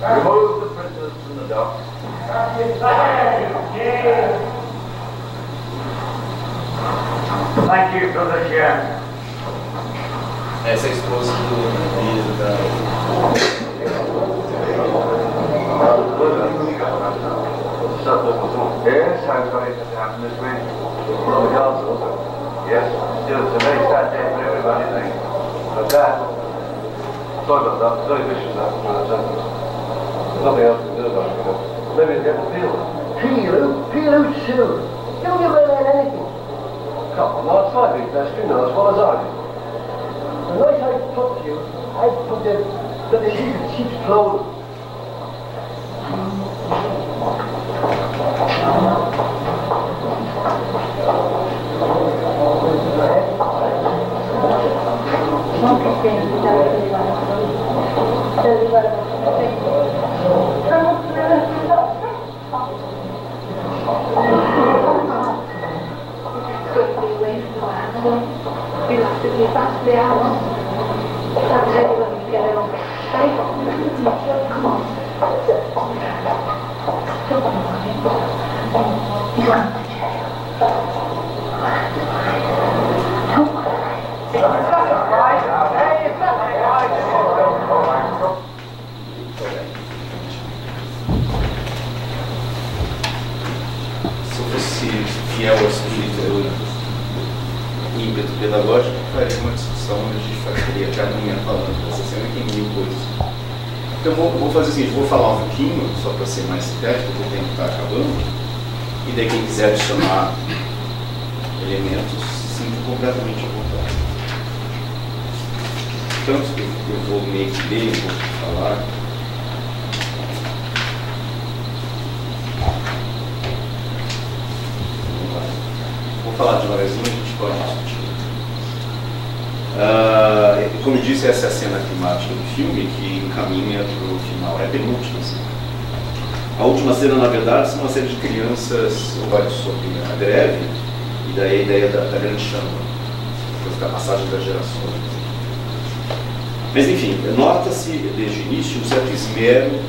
Remove the prisoners from the dock. Thank you for the chair. Essa é a esposa do líder da... Yes, I'm sorry that happened this week. From the council. Yes, still it's a very sad day for everybody, I think. But that, sorry about that, very vicious that for the sentence. There's nothing else to do about it, you know. Maybe it's get the peel. Peel who too? You don't give a man anything. Come on, last 5 weeks, that's you know as well as I do. The night I put you, I put the sheep's clothes. Se eu fosse fiel ao espírito ímpeto pedagógico, faria uma discussão onde a gente ficaria até amanhã falando dessa cena que tem 1000 coisas. Então vou fazer o seguinte, vou falar um pouquinho, só para ser mais sintético, porque o tempo está acabando, e daí quem quiser adicionar elementos, sinto completamente à vontade. Tanto que eu vou meio que ler, vou falar. Vou falar devagarzinho, a gente pode discutir. Como eu disse, essa é a cena climática do filme que encaminha para o final. É a penúltima cena. A última cena, na verdade, são uma série de crianças, vai sobre a greve, e daí a ideia da grande chama, da passagem das gerações. Mas, enfim, nota-se desde o início um certo esmero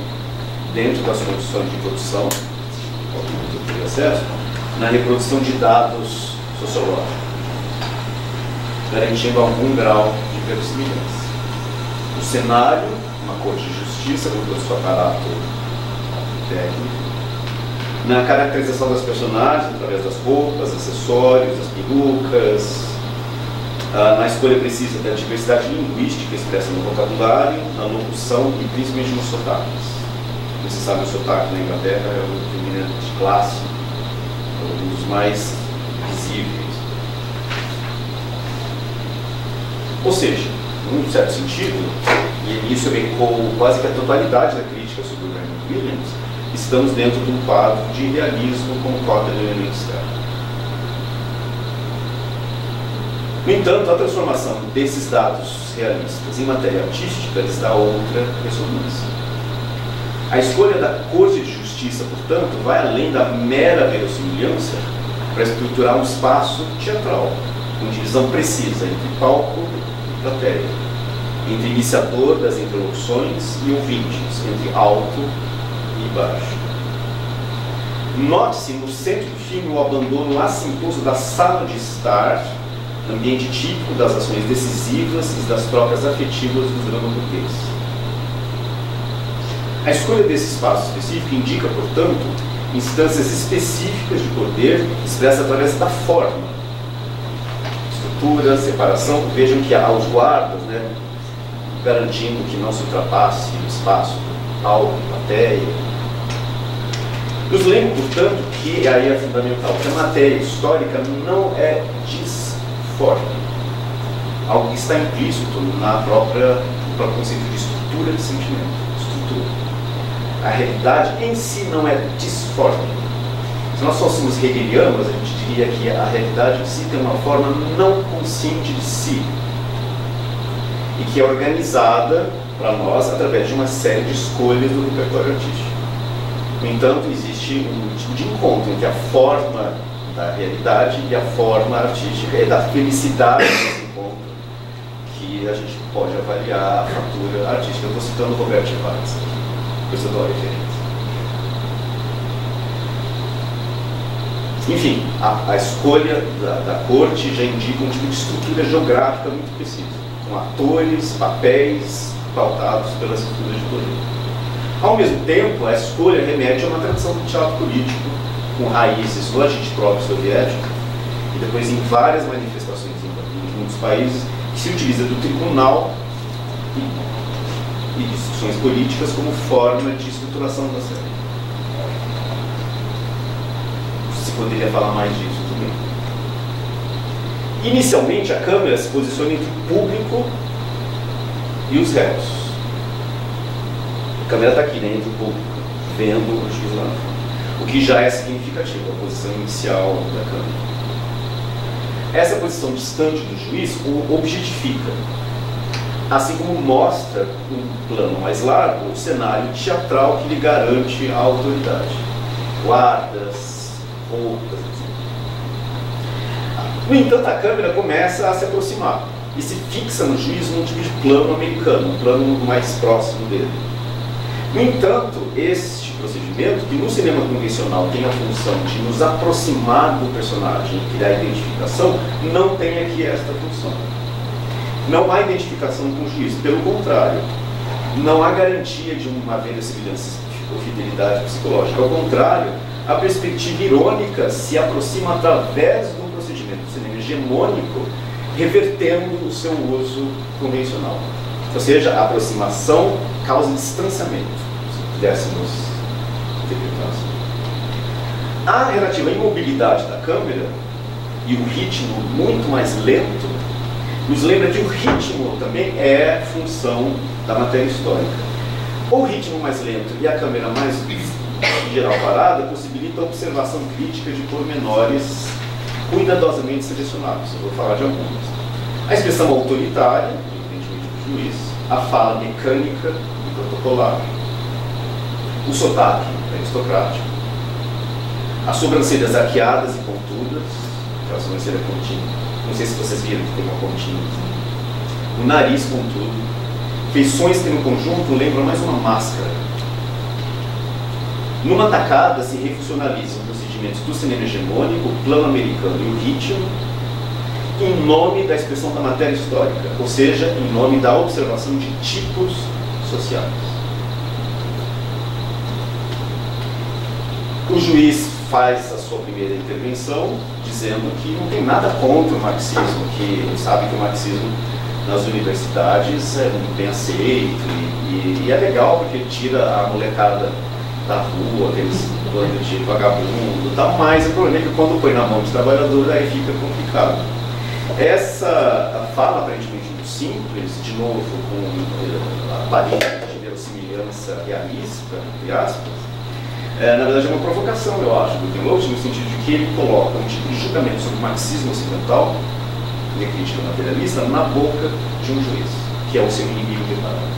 dentro das condições de produção, ao que eu tive acesso, na reprodução de dados sociológicos. garantindo algum grau de verossimilhança. O cenário, uma corte de justiça, com todo o seu aparato técnico. Na caracterização das personagens, através das roupas, acessórios, as perucas, na escolha precisa da diversidade linguística expressa no vocabulário, na locução e principalmente nos sotaques. Você sabe, o sotaque na Inglaterra é um determinante de classe, um dos mais visíveis. Ou seja, num certo sentido, e isso ecoou quase que a totalidade da crítica sobre o Raymond Williams, estamos dentro de um quadro de realismo com cota de elemento externo. No entanto, a transformação desses dados realistas em matéria artística lhes dá outra ressonância. A escolha da Corte de Justiça, portanto, vai além da mera verossimilhança para estruturar um espaço teatral, com divisão precisa entre palco e plateia, entre iniciador das interlocuções e ouvintes, entre alto e baixo. Note-se no centro do filme o abandono assintoso da sala de estar, ambiente típico das ações decisivas e das trocas afetivas do drama burguês. A escolha desse espaço específico indica, portanto, instâncias específicas de poder expressas através da forma. Estrutura, separação, vejam que há os guardas, garantindo que não se ultrapasse o espaço do palco, plateia. Nos lembro, portanto, que aí é fundamental, que a matéria histórica não é disforme. Algo que está implícito no próprio conceito de estrutura de sentimento. Estrutura. A realidade em si não é disforme. Se nós fôssemos hegelianos, a gente diria que a realidade em si tem uma forma não consciente de si e que é organizada para nós através de uma série de escolhas do repertório artístico. No entanto, existe um tipo de encontro entre a forma da realidade e a forma artística, é da felicidade desse encontro que a gente pode avaliar a fatura artística. Eu estou citando o Roberto Schwartz, por isso eu dou a referência. Enfim, a escolha da corte já indica um tipo de estrutura geográfica muito precisa, com atores, papéis pautados pelas estruturas de poder. Ao mesmo tempo, a escolha remete a uma tradição do teatro político, com raízes no agente próprio soviético, e depois em várias manifestações em muitos países, que se utiliza do tribunal e discussões políticas como forma de estruturação da série. Se poderia falar mais disso também. Inicialmente, a câmera se posiciona entre o público e os réus. A câmera está aqui, entre o público, vendo o juiz lá. O que já é significativo, a posição inicial da câmera. Essa posição distante do juiz o objetifica, assim como mostra um plano mais largo, o cenário teatral que lhe garante a autoridade. Guardas, roupas, etc. No entanto, a câmera começa a se aproximar e se fixa no juiz num tipo de plano americano, um plano mais próximo dele. No entanto, este procedimento, que no cinema convencional tem a função de nos aproximar do personagem e criar identificação, não tem aqui esta função. Não há identificação com o juiz, pelo contrário, não há garantia de uma verossimilhança ou fidelidade psicológica. Ao contrário, a perspectiva irônica se aproxima através do procedimento do cinema hegemônico, revertendo o seu uso convencional. Ou seja, a aproximação causa distanciamento, se pudéssemos interpretar assim. A relativa imobilidade da câmera e o ritmo muito mais lento nos lembra que o ritmo também é função da matéria histórica. O ritmo mais lento e a câmera mais, em geral, parada possibilita a observação crítica de pormenores cuidadosamente selecionados. Eu vou falar de alguns. A expressão autoritária, juiz, a fala mecânica e protocolar, o sotaque aristocrático, as sobrancelhas arqueadas e pontudas, aquela sobrancelha contínua, não sei se vocês viram que tem uma pontinha, o nariz pontudo, feições que no conjunto lembram mais uma máscara. Numa tacada se refuncionalizam procedimentos do cinema hegemônico, o plano americano e o ritmo, em nome da expressão da matéria histórica, ou seja, em nome da observação de tipos sociais. O juiz faz a sua primeira intervenção dizendo que não tem nada contra o marxismo, que sabe que o marxismo nas universidades é muito bem aceito e é legal porque ele tira a molecada da rua, aqueles bandos de vagabundo e tal, mas o problema é que quando põe na mão de trabalhador aí fica complicado. Essa fala aparentemente muito simples, de novo com a aparência de verossimilhança realista, entre aspas, na verdade é uma provocação, eu acho, do Deloach, no sentido de que ele coloca um tipo de julgamento sobre o marxismo ocidental e a crítica materialista na boca de um juiz, que é o seu inimigo declarado.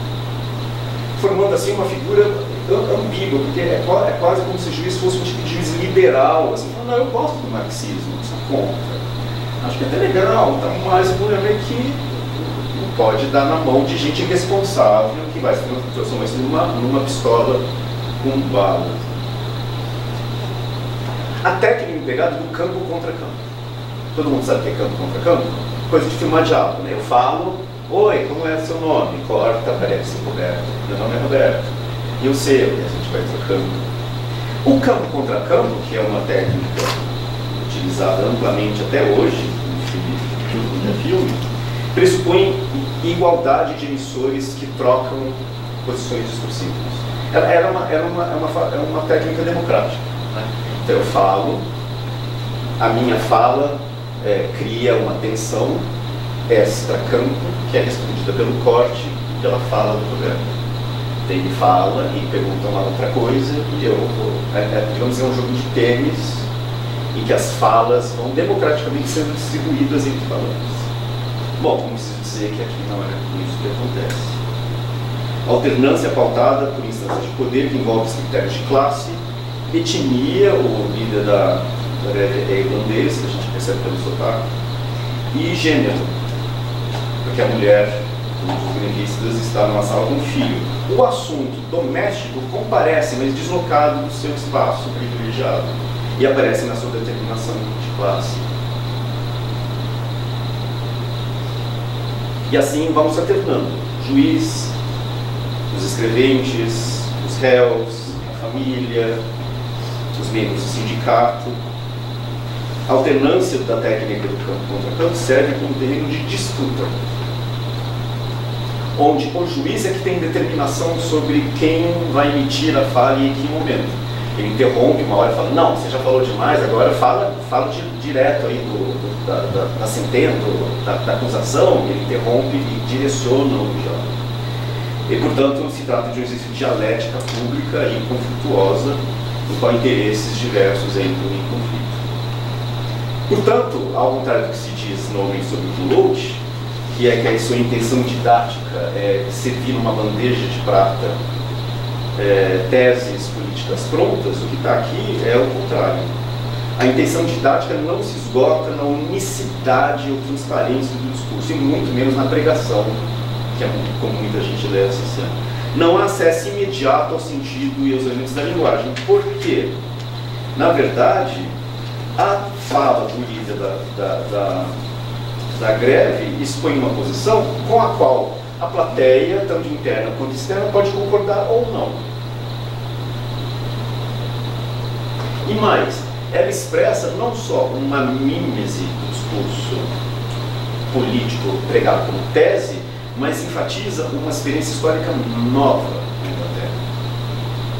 Formando assim uma figura ambígua, porque é quase como se o juiz fosse um tipo de juiz liberal, assim, falando, não, eu gosto do marxismo, não sou contra, acho que é até legal, tá? Mas o problema é que não pode dar na mão de gente irresponsável que vai se transformar isso numa pistola com balas. A técnica empregada do campo contra campo. Todo mundo sabe o que é campo contra campo? Coisa de filmar diálogo, né? Eu falo, oi, como é o seu nome? Corta, aparece Roberto. Meu nome é Roberto. E o seu? E a gente vai trocando. O campo contra campo, que é uma técnica utilizada amplamente até hoje, em filme, pressupõe igualdade de emissores que trocam posições discursivas. É uma técnica democrática, né? Então eu falo, a minha fala cria uma tensão extra-campo que é respondida pelo corte pela fala do Roberto. Então ele fala e pergunta uma outra coisa e eu vou. Digamos que é um jogo de tênis em que as falas vão democraticamente sendo distribuídas entre falantes. Bom, como preciso dizer que aqui não é isso que acontece. A alternância pautada por instâncias de poder que envolve os critérios de classe, etnia, o líder da greve é irlandês, que a gente percebe pelo sotaque, e gênero, porque a mulher, como os grevistas, está numa sala com um filho. O assunto doméstico comparece, mas deslocado do seu espaço privilegiado, e aparece na sua determinação de classe. E assim vamos alternando: juiz, os escreventes, os réus, a família, os membros do sindicato. A alternância da técnica do campo contra campo serve como terreno de disputa, onde o juiz é que tem determinação sobre quem vai emitir a fala e em que momento. Ele interrompe uma hora e fala, não, você já falou demais, agora fala direto aí da sentença, da acusação. Ele interrompe e direciona o diálogo. E, portanto, se trata de um exercício de dialética pública e conflituosa, no qual interesses diversos entram em conflito. Portanto, ao contrário do que se diz no Homem sobre o Deloach, que é que a sua intenção didática é servir numa bandeja de prata teses políticas prontas, o que está aqui é o contrário. A intenção didática não se esgota na unicidade ou transparência do discurso, e muito menos na pregação, que é como muita gente lê essa cena. Não há acesso imediato ao sentido e aos elementos da linguagem. Por quê? Na verdade, a fala do líder da greve expõe uma posição com a qual a plateia, tanto interna quanto externa, pode concordar ou não. E mais, ela expressa não só uma mímese do discurso político pregado como tese, mas enfatiza uma experiência histórica nova na Inglaterra.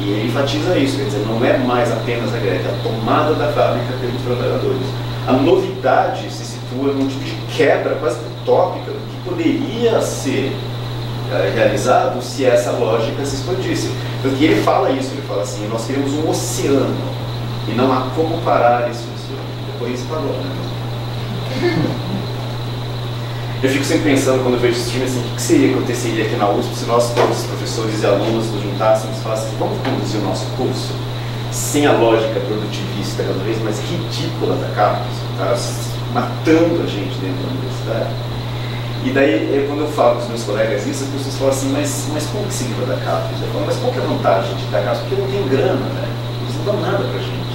E ele enfatiza isso, quer dizer, não é mais apenas a greve, a tomada da fábrica pelos trabalhadores. A novidade se situa num tipo de quebra quase utópica do que poderia ser realizado se essa lógica se expandisse. Porque ele fala isso, ele fala assim, nós queremos um oceano e não há como parar esse oceano. Depois parou, né? Eu fico sempre pensando, quando eu vejo esse filme, assim, o que seria aconteceria aqui na USP se nós todos, professores e alunos, nos juntássemos e falassem, vamos conduzir o nosso curso sem a lógica produtivista cada vez mais ridícula da CAPES, tá matando a gente dentro da universidade. E daí, quando eu falo com os meus colegas isso, as pessoas falam assim, mas como que se livra da CAPES? Eu falo, mas qual que é a vantagem de dar CAPES? Porque não tem grana, né? Eles não dão nada pra gente.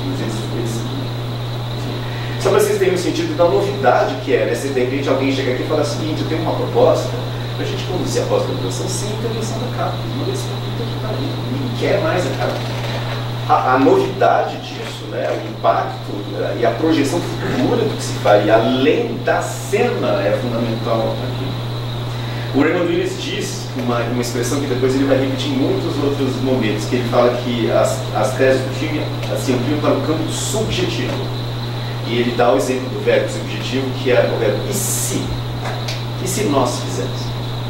Só para vocês terem um sentido da novidade que é, né? Se de repente alguém chega aqui e fala o seguinte, eu tenho uma proposta para a gente conduzir a pós-graduação sem intervenção da capa. Uma vez que ninguém quer mais a capa. A novidade disso, né? O impacto, né? E a projeção futura do que se faria, além da cena, é fundamental aqui. O Raymond Willis diz uma expressão que depois ele vai repetir em muitos outros momentos, que ele fala que as teses do filme se ampliam para o campo subjetivo. E ele dá o exemplo do verbo subjetivo, que é o verbo e se? E se nós fizéssemos?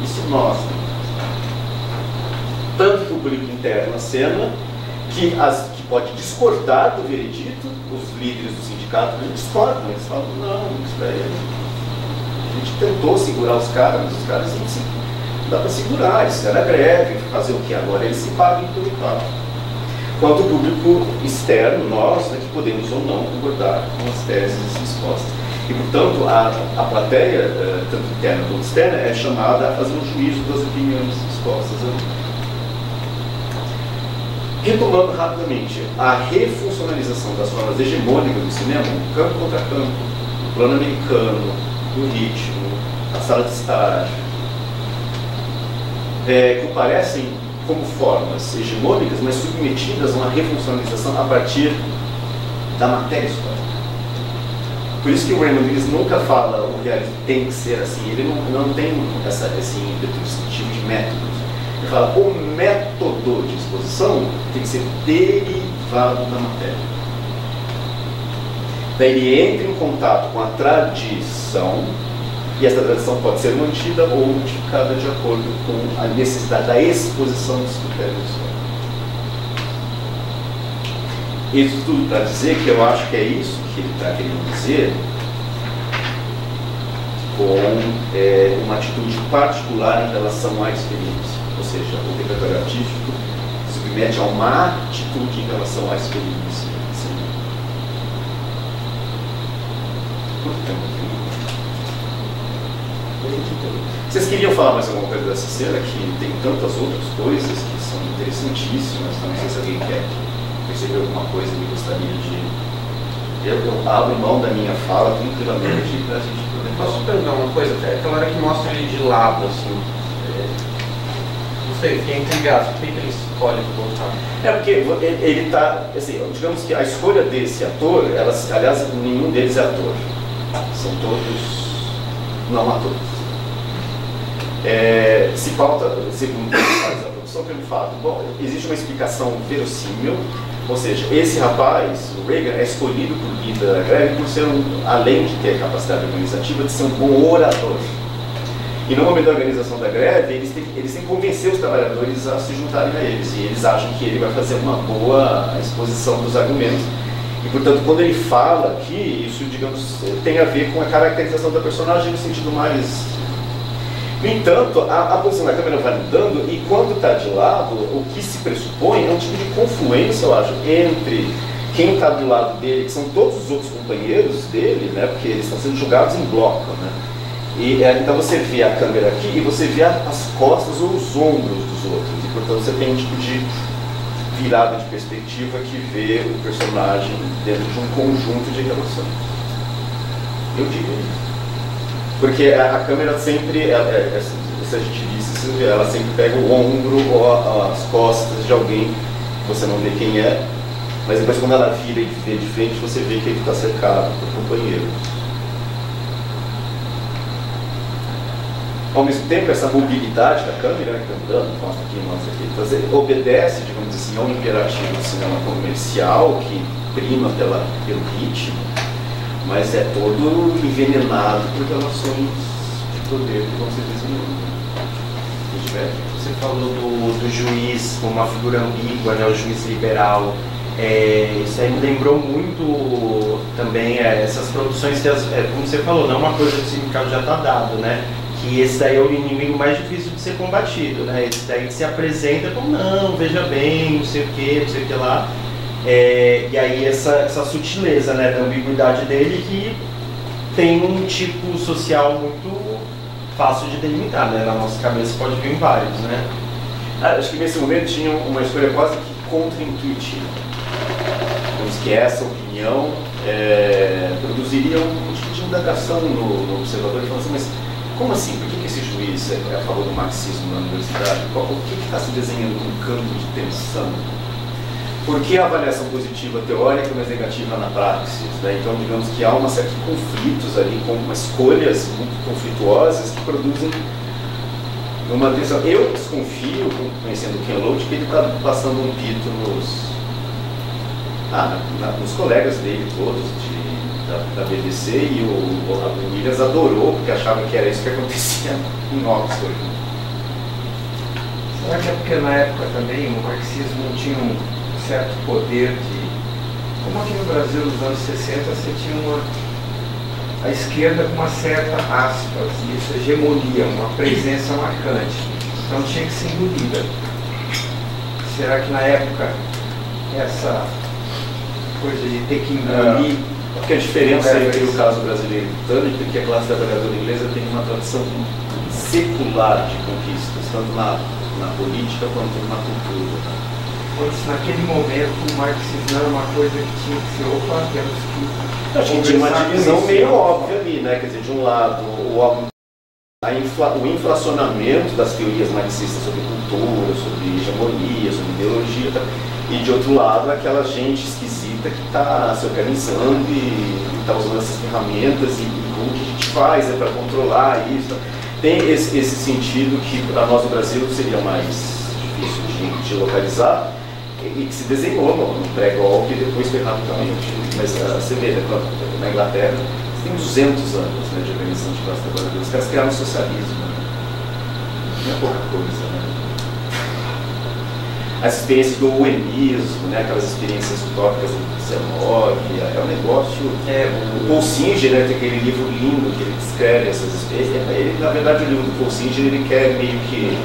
E se nós? Tanto que o público interno à cena, que pode discordar do veredito, os líderes do sindicato discordam, eles falam, não, isso daí a gente tentou segurar os caras, mas os caras não dá para segurar, isso era greve, fazer o que agora? Eles se pagam por igual. Quanto o público externo, nós, que podemos ou não concordar com as teses expostas. E, portanto, a plateia, tanto interna quanto externa, é chamada a fazer um juízo das opiniões expostas. Retomando rapidamente, a refuncionalização das formas hegemônicas do cinema, campo contra campo, o plano americano, o ritmo, a sala de estágio, que parecem como formas hegemônicas, mas submetidas a uma refuncionalização a partir da matéria histórica. Por isso que o Raymond Willis nunca fala o realismo tem que ser assim, ele não tem esse ímpeto distintivo de métodos. Ele fala o método de exposição tem que ser derivado da matéria. Daí ele entra em contato com a tradição, e essa tradição pode ser mantida ou modificada de acordo com a necessidade da exposição dos critérios históricos. Isso tudo para dizer que eu acho que é isso que ele está querendo dizer com uma atitude particular em relação à experiência. Ou seja, o repertório artístico se submete a uma atitude em relação à experiência. Vocês queriam falar mais alguma coisa dessa cena, que tem tantas outras coisas que são interessantíssimas, não sei se alguém quer perceber alguma coisa que gostaria de... Eu abro mão da minha fala tranquilamente para a gente poder falar. Posso perguntar uma coisa? Aquela hora que mostra ele de lado, assim, não sei, fiquei intrigado, por que ele escolhe botar? É porque ele está, assim, digamos que a escolha desse ator, aliás, nenhum deles é ator, são todos não atores. Se pauta, segundo a produção, pelo fato, bom, existe uma explicação verossímil, ou seja, esse rapaz, o Reagan, é escolhido por líder da greve por ser, além de ter capacidade organizativa, de ser um bom orador. E no momento da organização da greve, eles têm que convencer os trabalhadores a se juntarem a eles, e eles acham que ele vai fazer uma boa exposição dos argumentos. E, portanto, quando ele fala aqui, isso, digamos, tem a ver com a caracterização da personagem no sentido mais... No entanto, a posição da câmera vai mudando e quando está de lado, o que se pressupõe é um tipo de confluência, eu acho, entre quem está do lado dele, que são todos os outros companheiros dele, né, porque eles estão sendo julgados em bloco, né? E, então você vê a câmera aqui e você vê as costas ou os ombros dos outros. E, portanto, você tem um tipo de virada de perspectiva que vê o personagem dentro de um conjunto de relações. Eu digo isso. Porque a câmera sempre, se a gente visse, ela sempre pega o ombro ou as costas de alguém que você não vê quem é, mas depois quando ela vira e vê de frente, você vê que ele está cercado por companheiros. Ao mesmo tempo, essa mobilidade da câmera, que está andando, mostra aqui, obedece, digamos assim, ao imperativo do cinema comercial, que prima pelo ritmo, mas é todo envenenado por relações de poder que vão ser desenvolvidas. Você falou do juiz como uma figura ambígua, né, o juiz liberal. Isso aí me lembrou muito também essas produções que, como você falou, não é uma coisa que o sindicato já está dado, né? Que esse daí é o inimigo mais difícil de ser combatido, né? Esse daí que se apresenta como, não, veja bem, não sei o que lá. E aí essa sutileza, né, da ambiguidade dele, que tem um tipo social muito fácil de delimitar, né? Na nossa cabeça pode vir vários, né? Acho que nesse momento tinha uma escolha quase que contra-intuitiva. digamos que essa opinião produziria um tipo de indagação no observador, falando assim, mas como assim? Por que esse juiz é a favor do marxismo na universidade? O que está se desenhando um campo de tensão? Por que a avaliação positiva teórica, mas negativa na praxis? Né? Então, digamos que há uma série de conflitos ali, com escolhas muito conflituosas que produzem uma tensão. Eu desconfio, conhecendo o Ken Loach, que ele está passando um pito nos colegas dele todos da BBC, e o Williams adorou, porque achava que era isso que acontecia em Oxford. Será que é porque na época também o marxismo tinha um certo poder de... Como aqui no Brasil, nos anos 60, você tinha a esquerda com uma certa aspas, isso, hegemonia, uma presença marcante. Então tinha que ser engolida. Será que na época essa coisa de ter que engolir... Porque a diferença entre o caso brasileiro e britânico é que a classe trabalhadora inglesa tem uma tradição secular de conquistas, tanto na política quanto na cultura. Naquele momento o marxismo era uma coisa que tinha que ser, opa, temos que... A gente tinha uma divisão meio óbvia ali, né? Quer dizer, de um lado, o inflacionamento das teorias marxistas sobre cultura, sobre hegemonia, sobre ideologia, e de outro lado, aquela gente esquisita que está se organizando e está usando essas ferramentas e como que a gente faz para controlar isso. Tem esse sentido que para nós no Brasil seria mais difícil de localizar, e que se desenhou no pré-golpe e depois foi rapidamente. Mas você vê, na Inglaterra, você tem 200 anos, né, de organização de classe trabalhadora. Os caras criaram o socialismo, né? Não é pouca coisa, né? As experiências do oenismo, né, aquelas experiências utópicas do Zemmour, é um negócio... O Paul Singer, né, tem aquele livro lindo que ele descreve essas experiências. Ele, na verdade, o livro do Paul Singer, ele quer meio que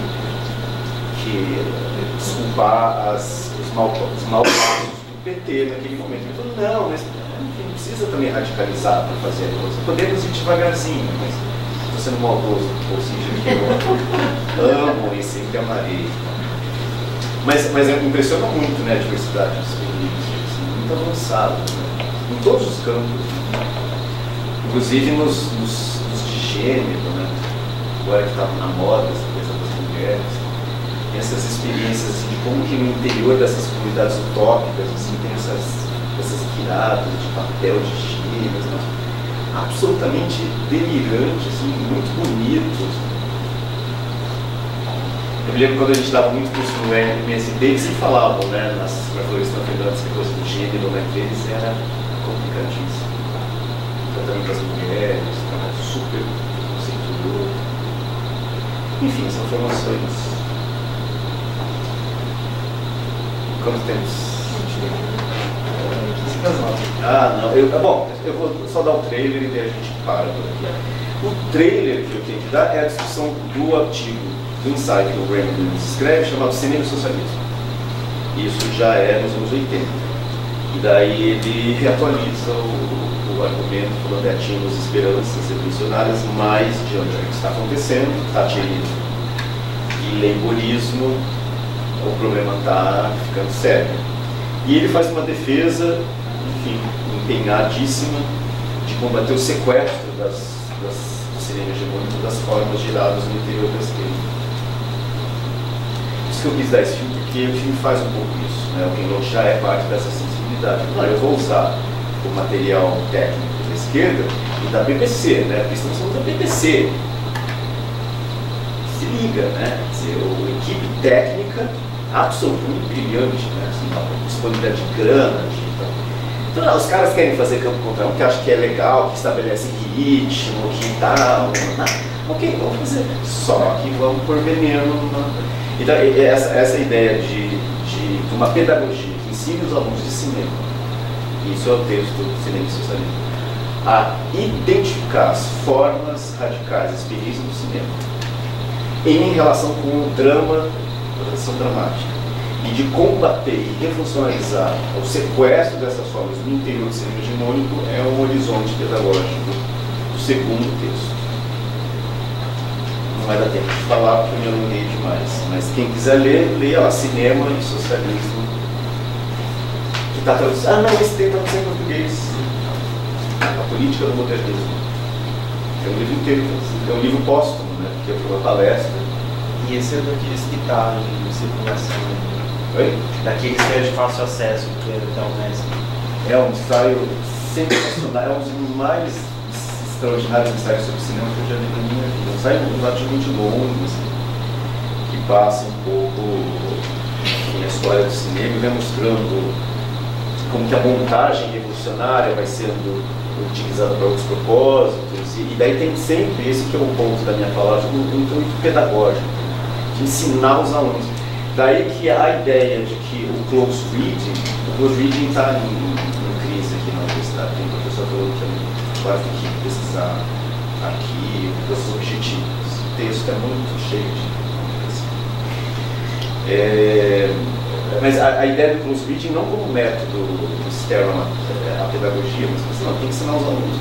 desculpar os maus passos do PT naquele momento. Ele falou, não, mas não precisa também radicalizar para fazer a coisa. Podemos ir devagarzinho, mas estou sendo maldoso do Paul Singer, que eu amo e sempre amarei. Mas impressiona muito, né, a diversidade dos experiências, assim, muito avançado, né, em todos os campos, né? Inclusive nos de gênero, né, agora que está na moda essa coisa das mulheres, tem essas experiências assim, de como que no interior dessas comunidades utópicas assim, tem essas tiradas de papel de gênero, né, absolutamente delirante, assim, muito bonito. Assim. Eu me lembro quando a gente dava muito curso no MSD, eles sempre falavam, né, nas floresta afetantes, que a coisa do gênero, né, que eles era complicadíssimo. O tratamento das mulheres, super conceituoso. Enfim, são formações. Quanto tempo? Não. Bom, eu vou só dar o trailer e daí a gente para por aqui. O trailer que eu tenho que dar é a descrição do artigo do ensaio que o Raymond Williams escreve, chamado Cinema e Socialismo. Isso já é nos anos 80. E daí ele reatualiza o argumento, falando que tínhamos esperanças revolucionárias, mas diante do que está acontecendo, thatcherismo e leiborismo, o problema está ficando sério. E ele faz uma defesa, enfim, empenhadíssima de combater o sequestro do cinema hegemônico das formas geradas no interior da esquerda. Por isso que eu quis dar esse filme, porque o filme faz um pouco isso, né? O Ken Loach já é parte dessa sensibilidade. Não, eu vou usar o material técnico da esquerda e da BBC, né? Porque estamos falando da BBC. Se liga, né? Quer dizer, a equipe técnica absolutamente brilhante, né? Assim, uma disponibilidade de grana, então, os caras querem fazer campo contra um que acham que é legal, que estabelece ritmo, que tal. Ok, vamos fazer. Só que vamos pôr veneno. Então, essa ideia de uma pedagogia que ensine os alunos de cinema, isso é o texto do Cinema e Socialismo, a identificar as formas radicais, as experiências do cinema, em relação com o drama, a produção dramática, e de combater e refuncionalizar o sequestro dessas formas no interior do cinema hegemônico é um horizonte pedagógico do segundo texto. Não vai dar tempo de falar porque eu me alonguei demais, mas quem quiser ler, leia lá, Cinema e Socialismo, que está traduzido. Ah, não, esse tem tradução em português. A Política do Modernismo. É um livro inteiro, é um livro póstumo, né? Que eu fui uma palestra. E esse é daqueles que está em circulação. Oi? Daqueles que é de fácil acesso, que é o mestre. É um ensaio sensacional, é um dos mais extraordinários ensaios sobre cinema que eu já vi na minha vida. Um ensaio relativamente longo, assim, que passa um pouco a história do cinema, e vai mostrando como que a montagem revolucionária vai sendo utilizada para outros propósitos, e daí tem sempre, esse que é o ponto da minha palavra, um intuito pedagógico, de ensinar os alunos. Daí que a ideia de que o close reading está em crise aqui na universidade. Tem um professor falou que agora tem que pesquisar aqui os objetivos. O texto é muito cheio de mas a ideia do close reading não como método externo à pedagogia, mas você não tem que ensinar os alunos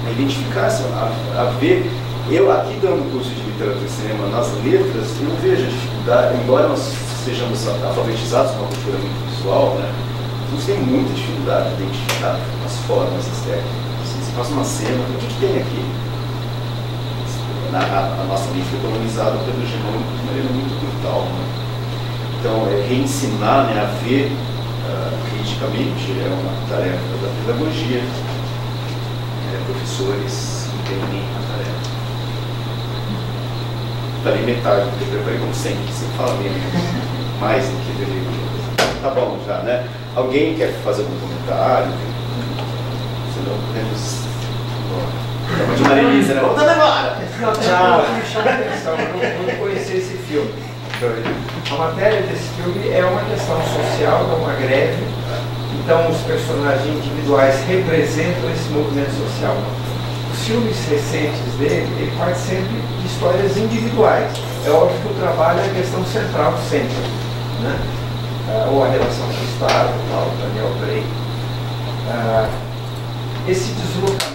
a identificar, a ver. Eu aqui dando curso de literatura e cinema nas letras, eu vejo a dificuldade, embora nós sejamos alfabetizados com uma cultura muito visual, né? Nós temos muita dificuldade de identificar as formas, as técnicas. Você faz uma cena, o que tem aqui? A nossa mente foi colonizada pelo hegemônico de maneira muito brutal, né? Então, reensinar, né, a ver criticamente é uma tarefa da pedagogia. Professores entendem a tarefa. Falei metade, porque eu preparei como sempre fala menos, mais do que deveria. Tá bom já, né? Alguém quer fazer algum comentário? Senão podemos... Vamos de Marilisa, né? Vamos dar agora! Tchau! Me chama a atenção, eu não conheci esse filme. A matéria desse filme é uma questão social, é uma greve. Então os personagens individuais representam esse movimento social. Os filmes recentes dele, ele parte sempre de histórias individuais. É óbvio que o trabalho é a questão central sempre, né? Ou a relação com o Estado, tal, Daniel Blake. Esse deslocamento